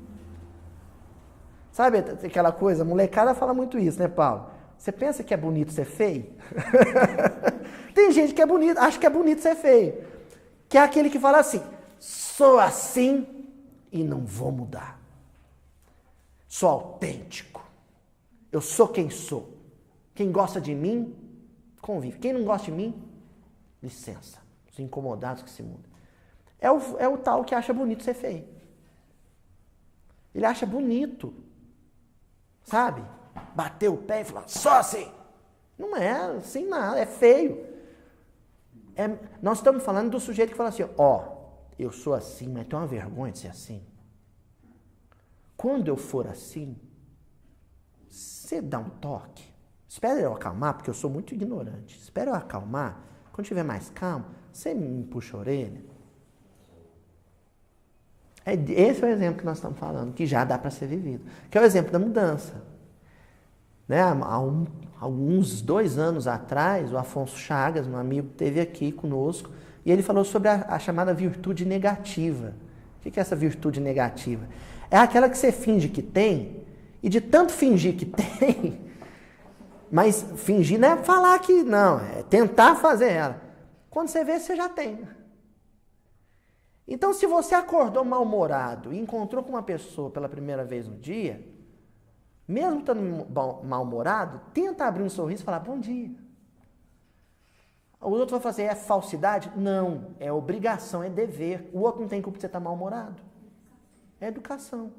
Sabe aquela coisa? A molecada fala muito isso, né, Paulo? Você pensa que é bonito ser feio? Tem gente que é bonito, acha que é bonito ser feio. Que é aquele que fala assim, sou assim e não vou mudar. Sou autêntico. Eu sou quem sou. Quem gosta de mim, convive. Quem não gosta de mim, licença. Os incomodados que se mudam. É o tal que acha bonito ser feio. Ele acha bonito. Sabe? Bater o pé e falar, só assim. Não é assim nada, é feio. Nós estamos falando do sujeito que fala assim, eu sou assim, mas tenho uma vergonha de ser assim. Quando eu for assim, você dá um toque. Espera eu acalmar, porque eu sou muito ignorante. Espera eu acalmar. Quando estiver mais calmo, você me puxa a orelha. Esse é o exemplo que nós estamos falando, que já dá para ser vivido. Que é o exemplo da mudança. Né? Há uns 2 anos atrás, o Afonso Chagas, um amigo, esteve aqui conosco, e ele falou sobre a chamada virtude negativa. O que é essa virtude negativa? É aquela que você finge que tem, e de tanto fingir que tem, mas fingir não é falar que não, é tentar fazer ela. Quando você vê, você já tem. Então, se você acordou mal-humorado e encontrou com uma pessoa pela primeira vez no dia, mesmo estando mal-humorado, tenta abrir um sorriso e falar bom dia. O outro vai falar assim, é falsidade? Não, é obrigação, é dever. O outro não tem culpa de você estar mal-humorado. É educação.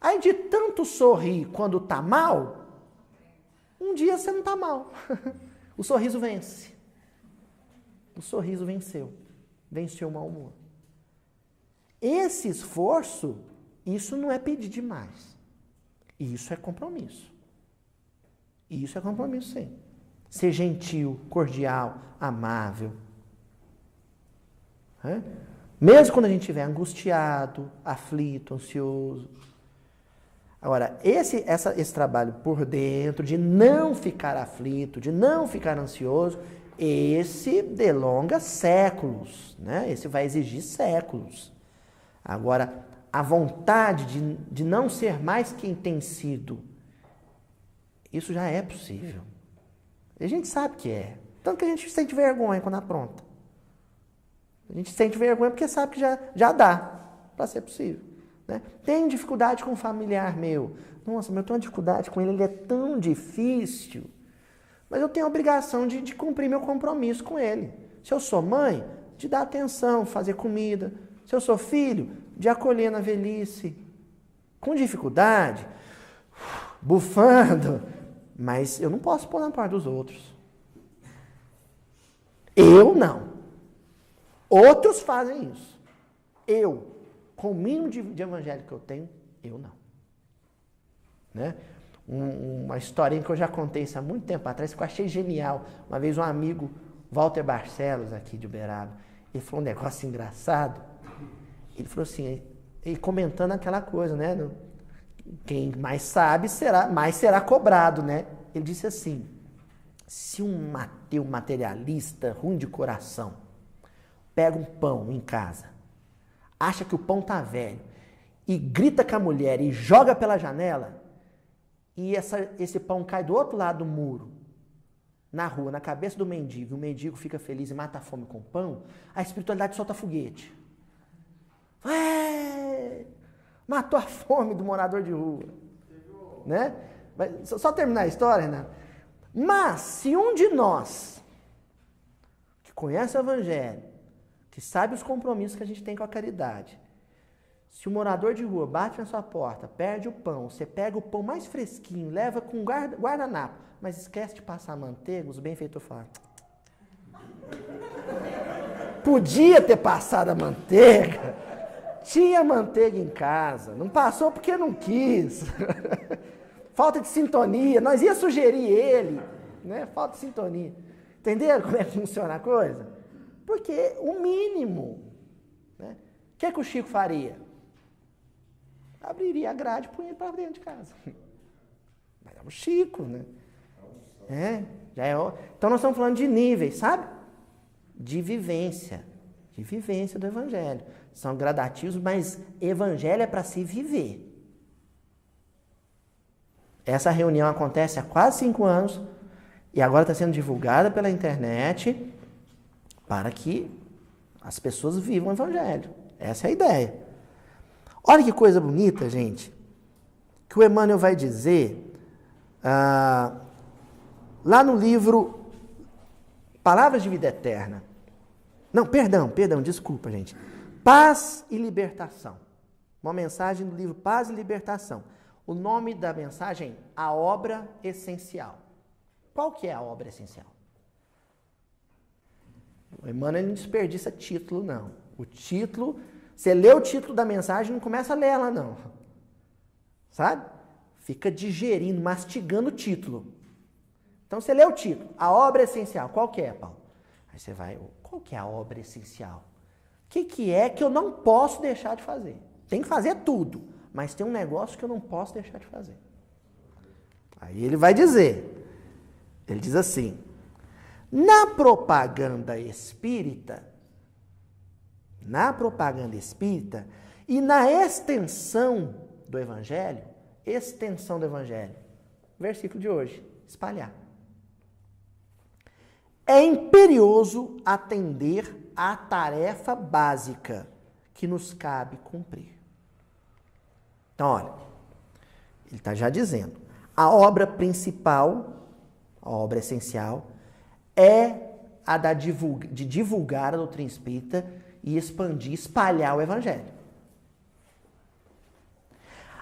Aí de tanto sorrir quando tá mal, um dia você não tá mal. O sorriso vence. O sorriso venceu. Venceu o mau humor. Esse esforço, isso não é pedir demais. Isso é compromisso. Isso é compromisso, sim. Ser gentil, cordial, amável. Mesmo quando a gente estiver angustiado, aflito, ansioso. Agora, esse trabalho por dentro, de não ficar aflito, de não ficar ansioso, esse delonga séculos, né? Esse vai exigir séculos. Agora, a vontade de não ser mais quem tem sido, isso já é possível. A gente sabe que é. Tanto que a gente sente vergonha quando apronta. A gente sente vergonha porque sabe que já dá para ser possível. Né? Tem dificuldade com um familiar meu. Nossa, mas eu tenho uma dificuldade com ele, ele é tão difícil. Mas eu tenho a obrigação de cumprir meu compromisso com ele. Se eu sou mãe, de dar atenção, fazer comida. Se eu sou filho, de acolher na velhice. Com dificuldade, bufando, mas eu não posso pôr na parte dos outros. Eu não. Outros fazem isso. Eu, com o mínimo de evangelho que eu tenho, eu não. Né? Uma historinha que eu já contei isso há muito tempo atrás, que eu achei genial. Uma vez um amigo, Walter Barcelos, aqui de Uberaba, ele falou um negócio engraçado. Ele falou assim, e comentando aquela coisa, né? Quem mais sabe, mais será cobrado, né? Ele disse assim, se um ateu materialista, ruim de coração, pega um pão em casa, acha que o pão tá velho, e grita com a mulher e joga pela janela, e esse pão cai do outro lado do muro, na rua, na cabeça do mendigo, e o mendigo fica feliz e mata a fome com o pão, a espiritualidade solta foguete. Matou a fome do morador de rua. Né? Só terminar a história, né? Mas, se um de nós, que conhece o Evangelho, que sabe os compromissos que a gente tem com a caridade, se o morador de rua bate na sua porta, perde o pão, você pega o pão mais fresquinho, leva com guardanapo, mas esquece de passar a manteiga, os benfeitores falam, podia ter passado a manteiga, tinha manteiga em casa, não passou porque não quis. Falta de sintonia, nós ia sugerir ele, né? Falta de sintonia. Entenderam como é que funciona a coisa? Porque o mínimo, né? O que é que o Chico faria? Abriria a grade e punha ele para dentro de casa. Mas é o Chico, né? Então nós estamos falando de níveis, sabe? De vivência do Evangelho. São gradativos, mas Evangelho é para se viver. Essa reunião acontece há quase 5 anos e agora está sendo divulgada pela internet para que as pessoas vivam o Evangelho. Essa é a ideia. Olha que coisa bonita, gente, que o Emmanuel vai dizer lá no livro Palavras de Vida Eterna. Não, perdão, desculpa, gente. Paz e Libertação. Uma mensagem do livro Paz e Libertação. O nome da mensagem, A Obra Essencial. Qual que é a obra essencial? O Emmanuel não desperdiça título, não. O título, você lê o título da mensagem, não começa a ler ela, não. Sabe? Fica digerindo, mastigando o título. Então você lê o título, A Obra Essencial. Qual que é, Paulo? Aí você vai, qual que é a obra essencial? O que é que eu não posso deixar de fazer? Tem que fazer tudo, mas tem um negócio que eu não posso deixar de fazer. Aí ele vai dizer, ele diz assim, na propaganda espírita e na extensão do Evangelho, versículo de hoje, espalhar. É imperioso atender à tarefa básica que nos cabe cumprir. Então, olha, ele está já dizendo, a obra principal, a obra essencial, é a de divulgar a doutrina espírita e expandir, espalhar o evangelho.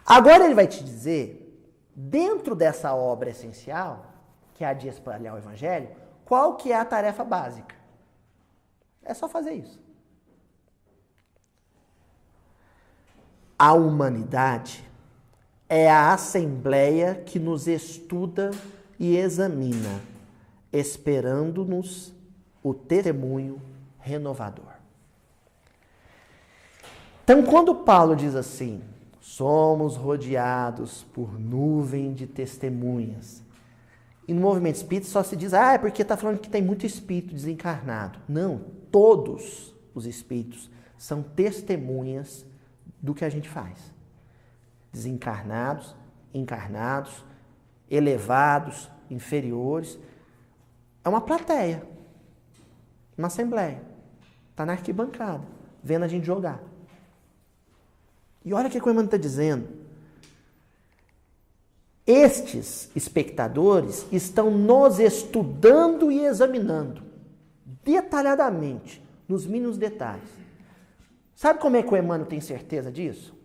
Agora ele vai te dizer, dentro dessa obra essencial, que é a de espalhar o evangelho, qual que é a tarefa básica? É só fazer isso. A humanidade é a assembleia que nos estuda e examina, esperando-nos o testemunho renovador. Então, quando Paulo diz assim, somos rodeados por nuvem de testemunhas, e no movimento espírita só se diz, é porque está falando que tem muito espírito desencarnado. Não, todos os espíritos são testemunhas do que a gente faz. Desencarnados, encarnados, elevados, inferiores. É uma plateia, uma assembleia. Está na arquibancada, vendo a gente jogar. E olha o que o irmão está dizendo. Estes espectadores estão nos estudando e examinando detalhadamente, nos mínimos detalhes. Sabe como é que o Emmanuel tem certeza disso?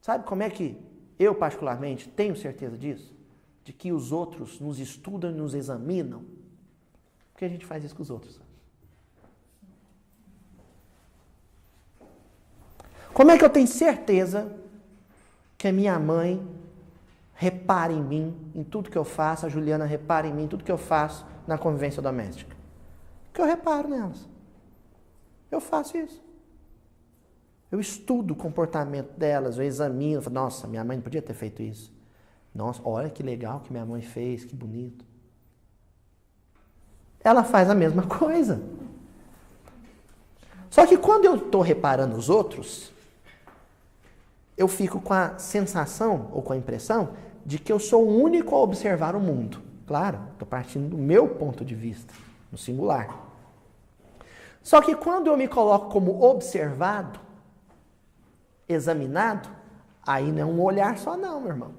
Sabe como é que eu, particularmente, tenho certeza disso? De que os outros nos estudam e nos examinam? Porque a gente faz isso com os outros. Como é que eu tenho certeza que a minha mãe repara em mim, em tudo que eu faço, a Juliana repara em mim, em tudo que eu faço na convivência doméstica? Porque eu reparo nelas. Eu faço isso. Eu estudo o comportamento delas, eu examino, falo, nossa, minha mãe não podia ter feito isso. Nossa, olha que legal que minha mãe fez, que bonito. Ela faz a mesma coisa. Só que quando eu estou reparando os outros, eu fico com a sensação ou com a impressão de que eu sou o único a observar o mundo. Claro, estou partindo do meu ponto de vista, no singular. Só que quando eu me coloco como observado, examinado, aí não é um olhar só não, meu irmão.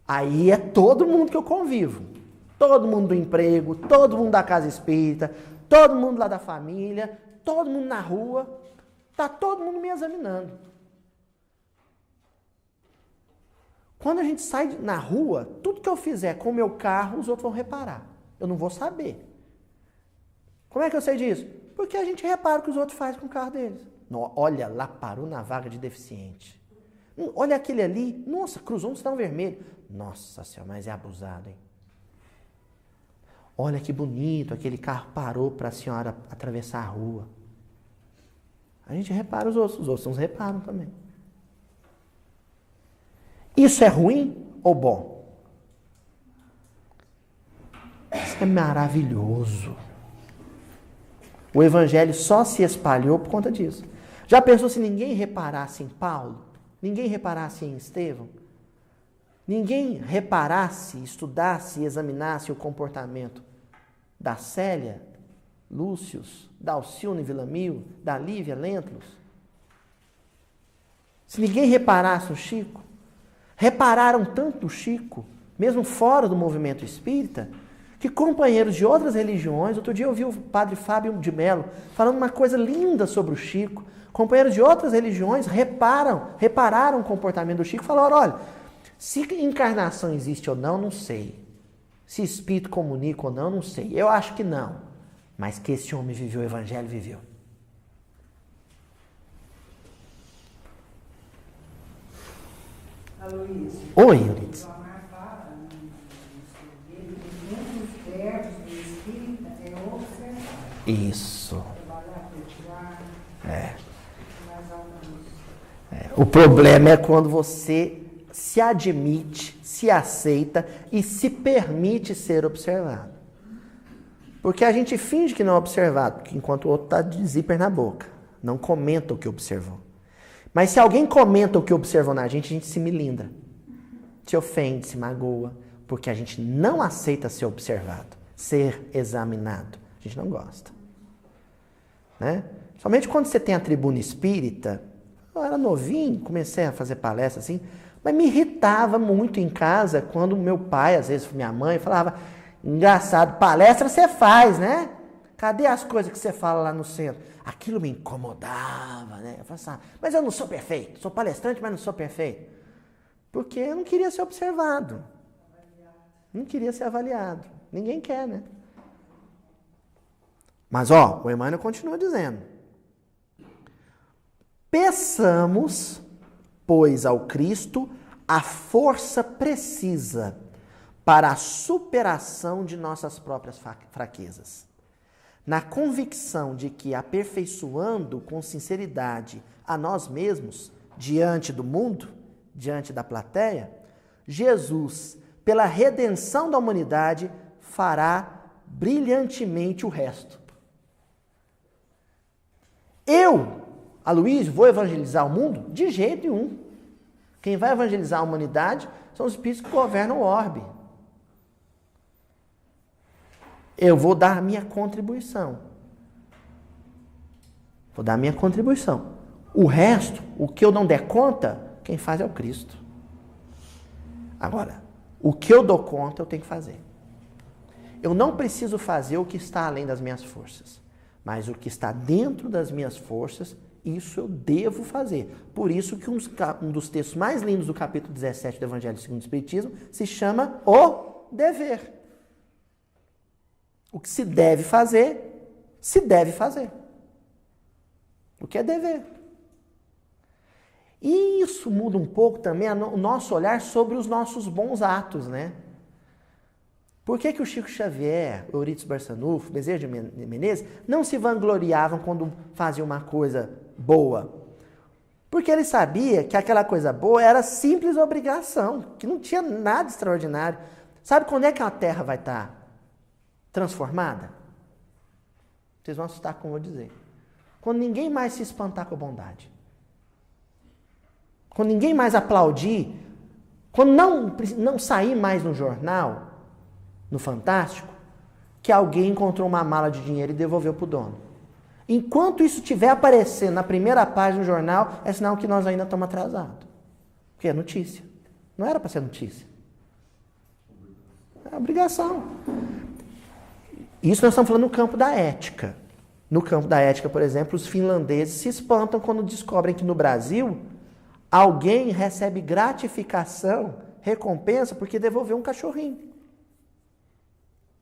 Aí é todo mundo que eu convivo. Todo mundo do emprego, todo mundo da casa espírita, todo mundo lá da família, todo mundo na rua. Está todo mundo me examinando. Quando a gente sai na rua, tudo que eu fizer com o meu carro, os outros vão reparar. Eu não vou saber. Como é que eu sei disso? Porque a gente repara o que os outros fazem com o carro deles. Olha, lá parou na vaga de deficiente. Olha aquele ali. Nossa, cruzou um sinal vermelho. Nossa senhora, mas é abusado, hein? Olha que bonito, aquele carro parou para a senhora atravessar a rua. A gente repara os outros nos reparam também. Isso é ruim ou bom? Isso é maravilhoso. O evangelho só se espalhou por conta disso. Já pensou se ninguém reparasse em Paulo? Ninguém reparasse em Estevão? Ninguém reparasse, estudasse e examinasse o comportamento da Célia, Lúcius, da Alcione Villamil, da Lívia Lentulus? Se ninguém reparasse no Chico? Repararam tanto o Chico, mesmo fora do movimento espírita, que companheiros de outras religiões, outro dia eu vi o padre Fábio de Mello falando uma coisa linda sobre o Chico, companheiros de outras religiões repararam o comportamento do Chico e falaram, olha, se encarnação existe ou não, não sei. Se espírito comunica ou não, não sei. Eu acho que não. Mas que esse homem viveu o evangelho, viveu. Aloysio. Oi, Euridice. O Amar fala, um dos verbos do espírita é observar. Isso. Trabalhar, cultivar. Mais alguns. O problema é quando você se admite, se aceita e se permite ser observado. Porque a gente finge que não é observado, enquanto o outro está de zíper na boca. Não comenta o que observou. Mas se alguém comenta o que observou na gente, a gente se melindra. Se ofende, se magoa. Porque a gente não aceita ser observado, ser examinado. A gente não gosta. Né? Somente quando você tem a tribuna espírita, eu era novinho, comecei a fazer palestra assim, mas me irritava muito em casa quando meu pai, às vezes minha mãe, falava, Engraçado, palestra você faz, né? Cadê as coisas que você fala lá no centro? Aquilo me incomodava, né? Eu falava assim, mas eu não sou perfeito. Sou palestrante, mas não sou perfeito. Porque eu não queria ser observado. Não queria ser avaliado. Ninguém quer, né? Mas, o Emmanuel continua dizendo. Peçamos, pois, ao Cristo a força precisa para a superação de nossas próprias fraquezas. Na convicção de que, aperfeiçoando com sinceridade a nós mesmos, diante do mundo, diante da plateia, Jesus, pela redenção da humanidade, fará brilhantemente o resto. Eu, Aloysio, vou evangelizar o mundo? De jeito nenhum. Quem vai evangelizar a humanidade são os espíritos que governam o orbe. Eu vou dar a minha contribuição. Vou dar a minha contribuição. O resto, o que eu não der conta, quem faz é o Cristo. Agora, o que eu dou conta, eu tenho que fazer. Eu não preciso fazer o que está além das minhas forças. Mas o que está dentro das minhas forças, isso eu devo fazer. Por isso que um dos textos mais lindos do capítulo 17 do Evangelho segundo o Espiritismo se chama o dever. O que se deve fazer, se deve fazer. O que é dever. E isso muda um pouco também o nosso olhar sobre os nossos bons atos, né? Por que o Chico Xavier, o Eurípides Barçanufo, Bezerra de Menezes, não se vangloriavam quando faziam uma coisa boa? Porque ele sabia que aquela coisa boa era simples obrigação, que não tinha nada extraordinário. Sabe quando é que a terra vai estar transformada? Vocês vão assustar com o que eu vou dizer. Quando ninguém mais se espantar com a bondade. Quando ninguém mais aplaudir. Quando não sair mais no jornal, no Fantástico, que alguém encontrou uma mala de dinheiro e devolveu para o dono. Enquanto isso estiver aparecendo na primeira página do jornal, é sinal que nós ainda estamos atrasados. Porque é notícia. Não era para ser notícia. É obrigação. Isso nós estamos falando no campo da ética. No campo da ética, por exemplo, os finlandeses se espantam quando descobrem que no Brasil alguém recebe gratificação, recompensa, porque devolveu um cachorrinho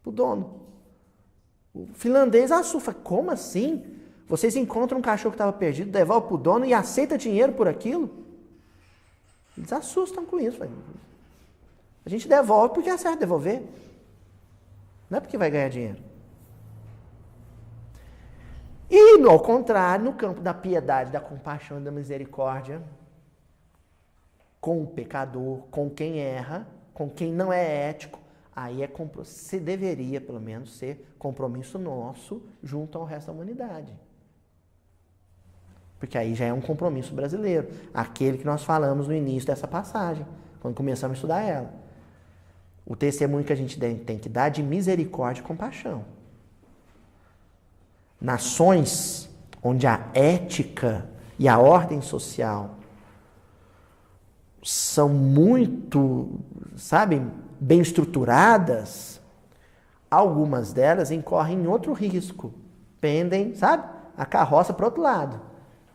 pro dono. O finlandês assusta. Como assim? Vocês encontram um cachorro que estava perdido, devolve pro dono e aceita dinheiro por aquilo? Eles assustam com isso. A gente devolve porque é certo devolver. Não é porque vai ganhar dinheiro. E, ao contrário, no campo da piedade, da compaixão e da misericórdia, com o pecador, com quem erra, com quem não é ético, aí se deveria, pelo menos, ser compromisso nosso junto ao resto da humanidade. Porque aí já é um compromisso brasileiro. Aquele que nós falamos no início dessa passagem, quando começamos a estudar ela. O testemunho que a gente tem que dar de misericórdia e compaixão. Nações onde a ética e a ordem social são muito, bem estruturadas, algumas delas incorrem em outro risco. Pendem, a carroça para o outro lado.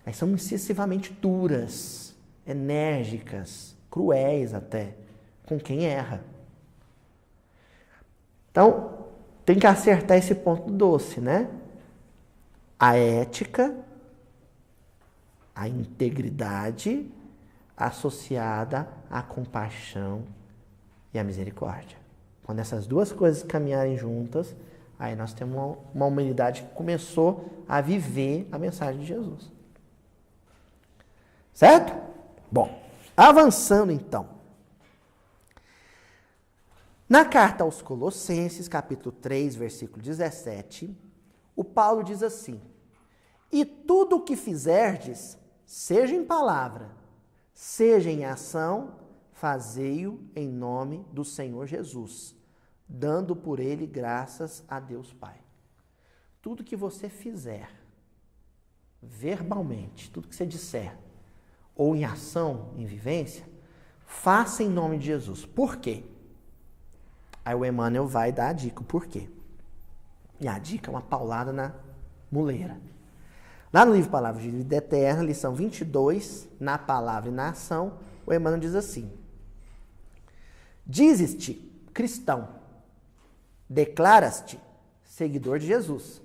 Aí são excessivamente duras, enérgicas, cruéis até, com quem erra. Então, tem que acertar esse ponto doce, né? A ética, a integridade associada à compaixão e à misericórdia. Quando essas duas coisas caminharem juntas, aí nós temos uma humanidade que começou a viver a mensagem de Jesus. Certo? Bom, avançando então. Na carta aos Colossenses, capítulo 3, versículo 17, o Paulo diz assim: e tudo o que fizerdes, seja em palavra, seja em ação, fazei-o em nome do Senhor Jesus, dando por ele graças a Deus Pai. Tudo que você fizer, verbalmente, tudo que você disser, ou em ação, em vivência, faça em nome de Jesus. Por quê? Aí o Emmanuel vai dar a dica, o porquê. E a dica é uma paulada na muleira. Lá no livro Palavras de Vida Eterna, lição 22, na palavra e na ação, o Emmanuel diz assim: dizes-te cristão, declaras-te seguidor de Jesus,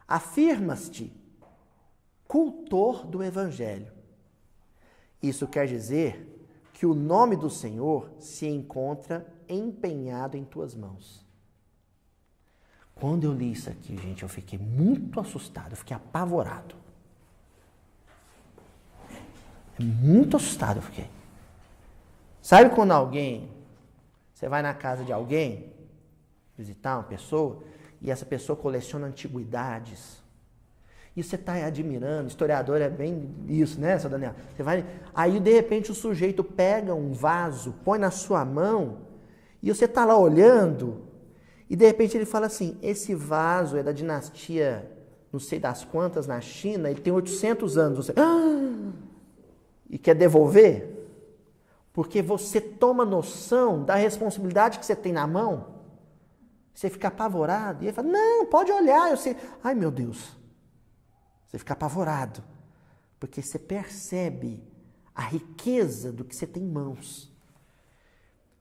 afirmas-te cultor do Evangelho. Isso quer dizer que o nome do Senhor se encontra empenhado em tuas mãos. Quando eu li isso aqui, gente, eu fiquei muito assustado, eu fiquei apavorado. Muito assustado eu fiquei. Sabe quando você vai na casa de alguém, visitar uma pessoa, e essa pessoa coleciona antiguidades, e você está admirando, historiador é bem isso, né, seu Daniel? Aí de repente o sujeito pega um vaso, põe na sua mão, e você está lá olhando, e de repente ele fala assim, esse vaso é da dinastia não sei das quantas na China, ele tem 800 anos. Você e quer devolver? Porque você toma noção da responsabilidade que você tem na mão. Você fica apavorado. E ele fala, não, pode olhar. Eu sei. Ai, meu Deus. Você fica apavorado. Porque você percebe a riqueza do que você tem em mãos.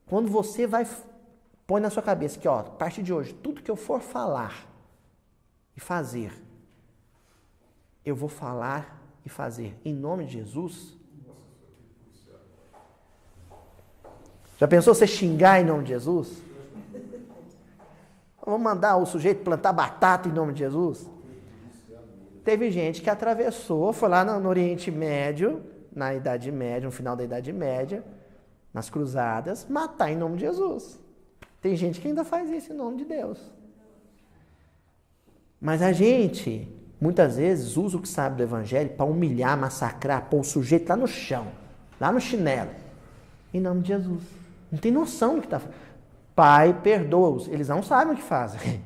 Quando você põe na sua cabeça que, ó, a partir de hoje, tudo que eu for falar e fazer, eu vou falar e fazer em nome de Jesus. Já pensou você xingar em nome de Jesus? Vou mandar o sujeito plantar batata em nome de Jesus? Teve gente que atravessou, foi lá no Oriente Médio, na Idade Média, no final da Idade Média, nas cruzadas, matar em nome de Jesus. Tem gente que ainda faz isso em nome de Deus. Mas a gente, muitas vezes, usa o que sabe do Evangelho para humilhar, massacrar, pôr o sujeito lá no chão, lá no chinelo, em nome de Jesus. Não tem noção do que está fazendo. Pai, perdoa-os. Eles não sabem o que fazem.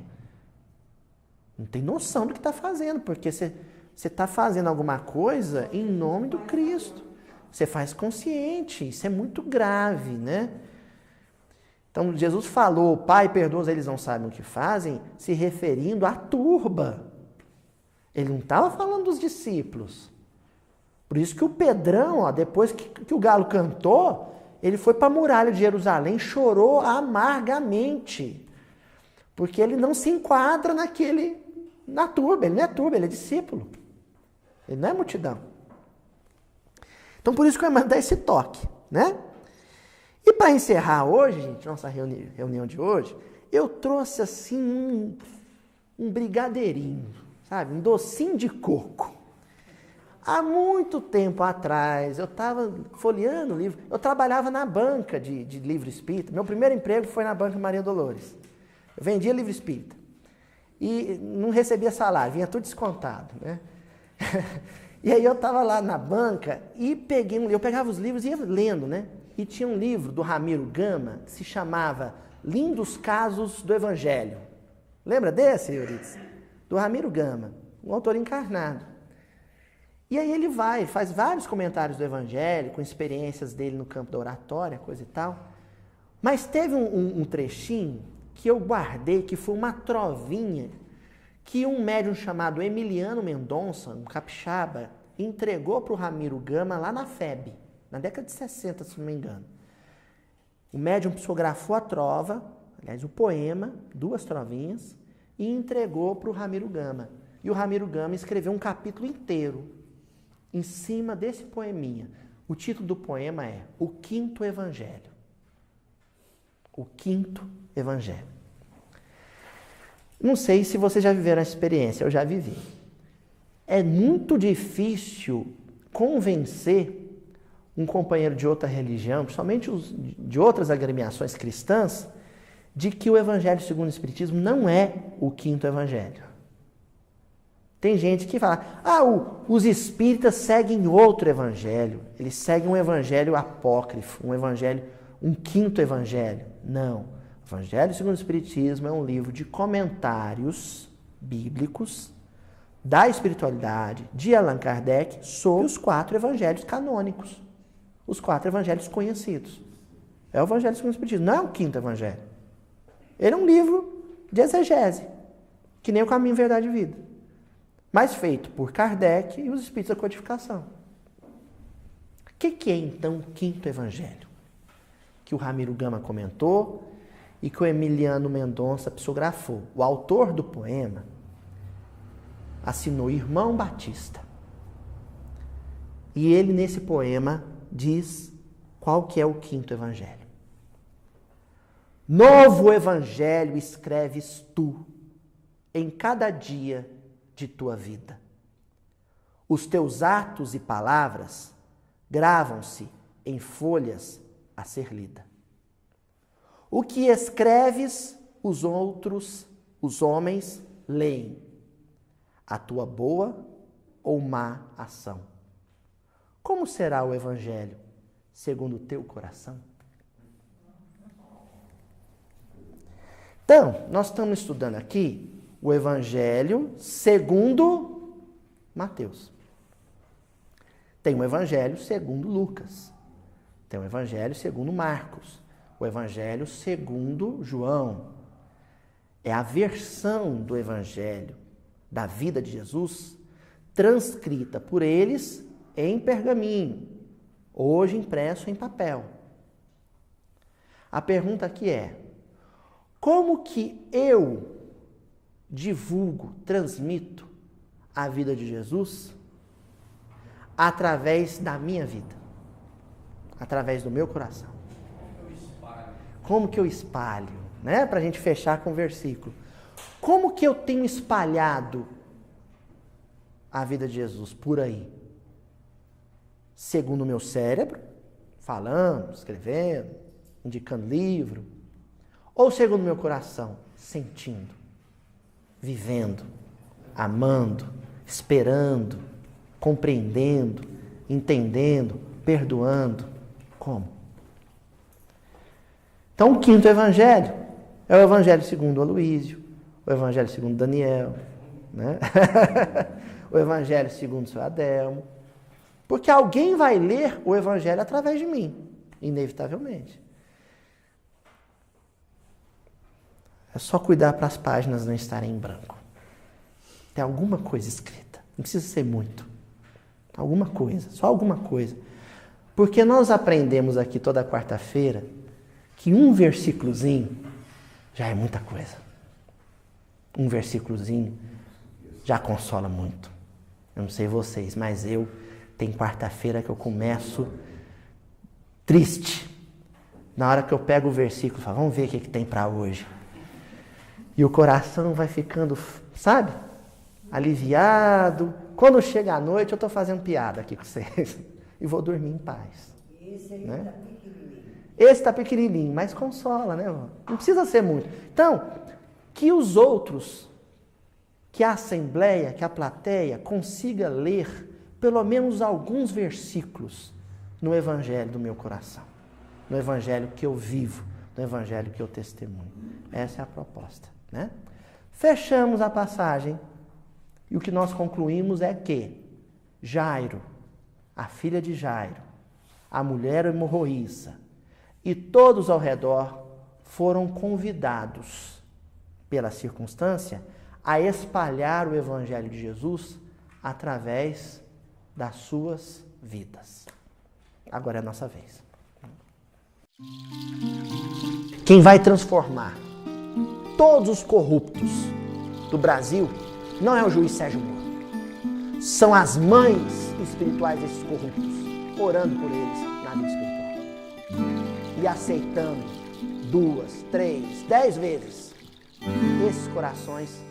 Não tem noção do que está fazendo, porque você está fazendo alguma coisa em nome do Cristo. Você faz consciente. Isso é muito grave, né? Então, Jesus falou, Pai, perdoa-os, eles não sabem o que fazem, se referindo à turba. Ele não estava falando dos discípulos. Por isso que o Pedrão, ó, depois que o galo cantou, ele foi para a muralha de Jerusalém, chorou amargamente, porque ele não se enquadra na turba, ele não é turba, ele é discípulo, ele não é multidão. Então por isso que eu ia mandar esse toque, né? E para encerrar hoje, gente, nossa reunião de hoje, eu trouxe assim um brigadeirinho, sabe, um docinho de coco. Há muito tempo atrás, eu estava folheando livro, eu trabalhava na banca de livro espírita. Meu primeiro emprego foi na banca Maria Dolores. Eu vendia livro espírita. E não recebia salário, vinha tudo descontado, né? E aí eu estava lá na banca e eu pegava os livros e ia lendo, né? E tinha um livro do Ramiro Gama que se chamava Lindos Casos do Evangelho. Lembra desse, Euridice? Do Ramiro Gama, um autor encarnado. E aí ele faz vários comentários do Evangelho, com experiências dele no campo da oratória, coisa e tal. Mas teve um trechinho que eu guardei, que foi uma trovinha, que um médium chamado Emiliano Mendonça, um capixaba, entregou para o Ramiro Gama lá na FEB, na década de 60, se não me engano. O médium psicografou a trova, aliás, o poema, 2 trovinhas, e entregou para o Ramiro Gama. E o Ramiro Gama escreveu um capítulo inteiro em cima desse poeminha. O título do poema é O Quinto Evangelho. O Quinto Evangelho. Não sei se vocês já viveram essa experiência, eu já vivi. É muito difícil convencer um companheiro de outra religião, principalmente de outras agremiações cristãs, de que o Evangelho segundo o Espiritismo não é o quinto Evangelho. Tem gente que fala, os espíritas seguem outro evangelho, eles seguem um evangelho apócrifo, um quinto evangelho. Não, o Evangelho segundo o Espiritismo é um livro de comentários bíblicos da espiritualidade de Allan Kardec sobre os 4 evangelhos canônicos, os 4 evangelhos conhecidos. É o Evangelho segundo o Espiritismo, não é o quinto evangelho. Ele é um livro de exegese, que nem o Caminho, Verdade e Vida, mas feito por Kardec e os Espíritos da Codificação. O que é, então, o quinto evangelho? Que o Ramiro Gama comentou e que o Emiliano Mendonça psicografou. O autor do poema assinou Irmão Batista. E ele, nesse poema, diz qual que é o quinto evangelho. Novo evangelho escreves tu em cada dia de tua vida. Os teus atos e palavras gravam-se em folhas a ser lida. O que escreves, os outros, os homens, leem. A tua boa ou má ação. Como será o evangelho segundo o teu coração? Então, nós estamos estudando aqui o evangelho segundo Mateus. Tem o evangelho segundo Lucas. Tem o evangelho segundo Marcos. O evangelho segundo João. É a versão do evangelho da vida de Jesus transcrita por eles em pergaminho, hoje impresso em papel. A pergunta aqui é: como que eu divulgo, transmito a vida de Jesus através da minha vida, através do meu coração? Como que eu espalho? Né? Para a gente fechar com o versículo. Como que eu tenho espalhado a vida de Jesus por aí? Segundo o meu cérebro, falando, escrevendo, indicando livro, ou segundo o meu coração, sentindo, vivendo, amando, esperando, compreendendo, entendendo, perdoando? Como? Então, o quinto evangelho é o evangelho segundo Aloísio, o evangelho segundo Daniel, né? O evangelho segundo o seu Adelmo. Porque alguém vai ler o evangelho através de mim, inevitavelmente. É só cuidar para as páginas não estarem em branco. Tem alguma coisa escrita. Não precisa ser muito. Alguma coisa, só alguma coisa. Porque nós aprendemos aqui toda quarta-feira que um versículozinho já é muita coisa. Um versículozinho já consola muito. Eu não sei vocês, mas tem quarta-feira que eu começo triste. Na hora que eu pego o versículo, eu falo, vamos ver o que tem para hoje. E o coração vai ficando, sabe? Aliviado. Quando chega a noite, eu estou fazendo piada aqui com vocês. E vou dormir em paz. Esse aí né? tá pequenininho. Esse está pequenininho, mas consola, né? Não precisa ser muito. Então, que os outros, que a assembleia, que a plateia consiga ler pelo menos alguns versículos no evangelho do meu coração. No evangelho que eu vivo, no evangelho que eu testemunho. Essa é a proposta, né? Fechamos a passagem e o que nós concluímos é que Jairo, a filha de Jairo, a mulher hemorroíça e todos ao redor foram convidados pela circunstância a espalhar o evangelho de Jesus através das suas vidas. Agora é a nossa vez. Quem vai transformar todos os corruptos do Brasil não é o juiz Sérgio Moro. São as mães espirituais desses corruptos, orando por eles na vida espiritual. E aceitando 2, 3, 10 vezes esses corações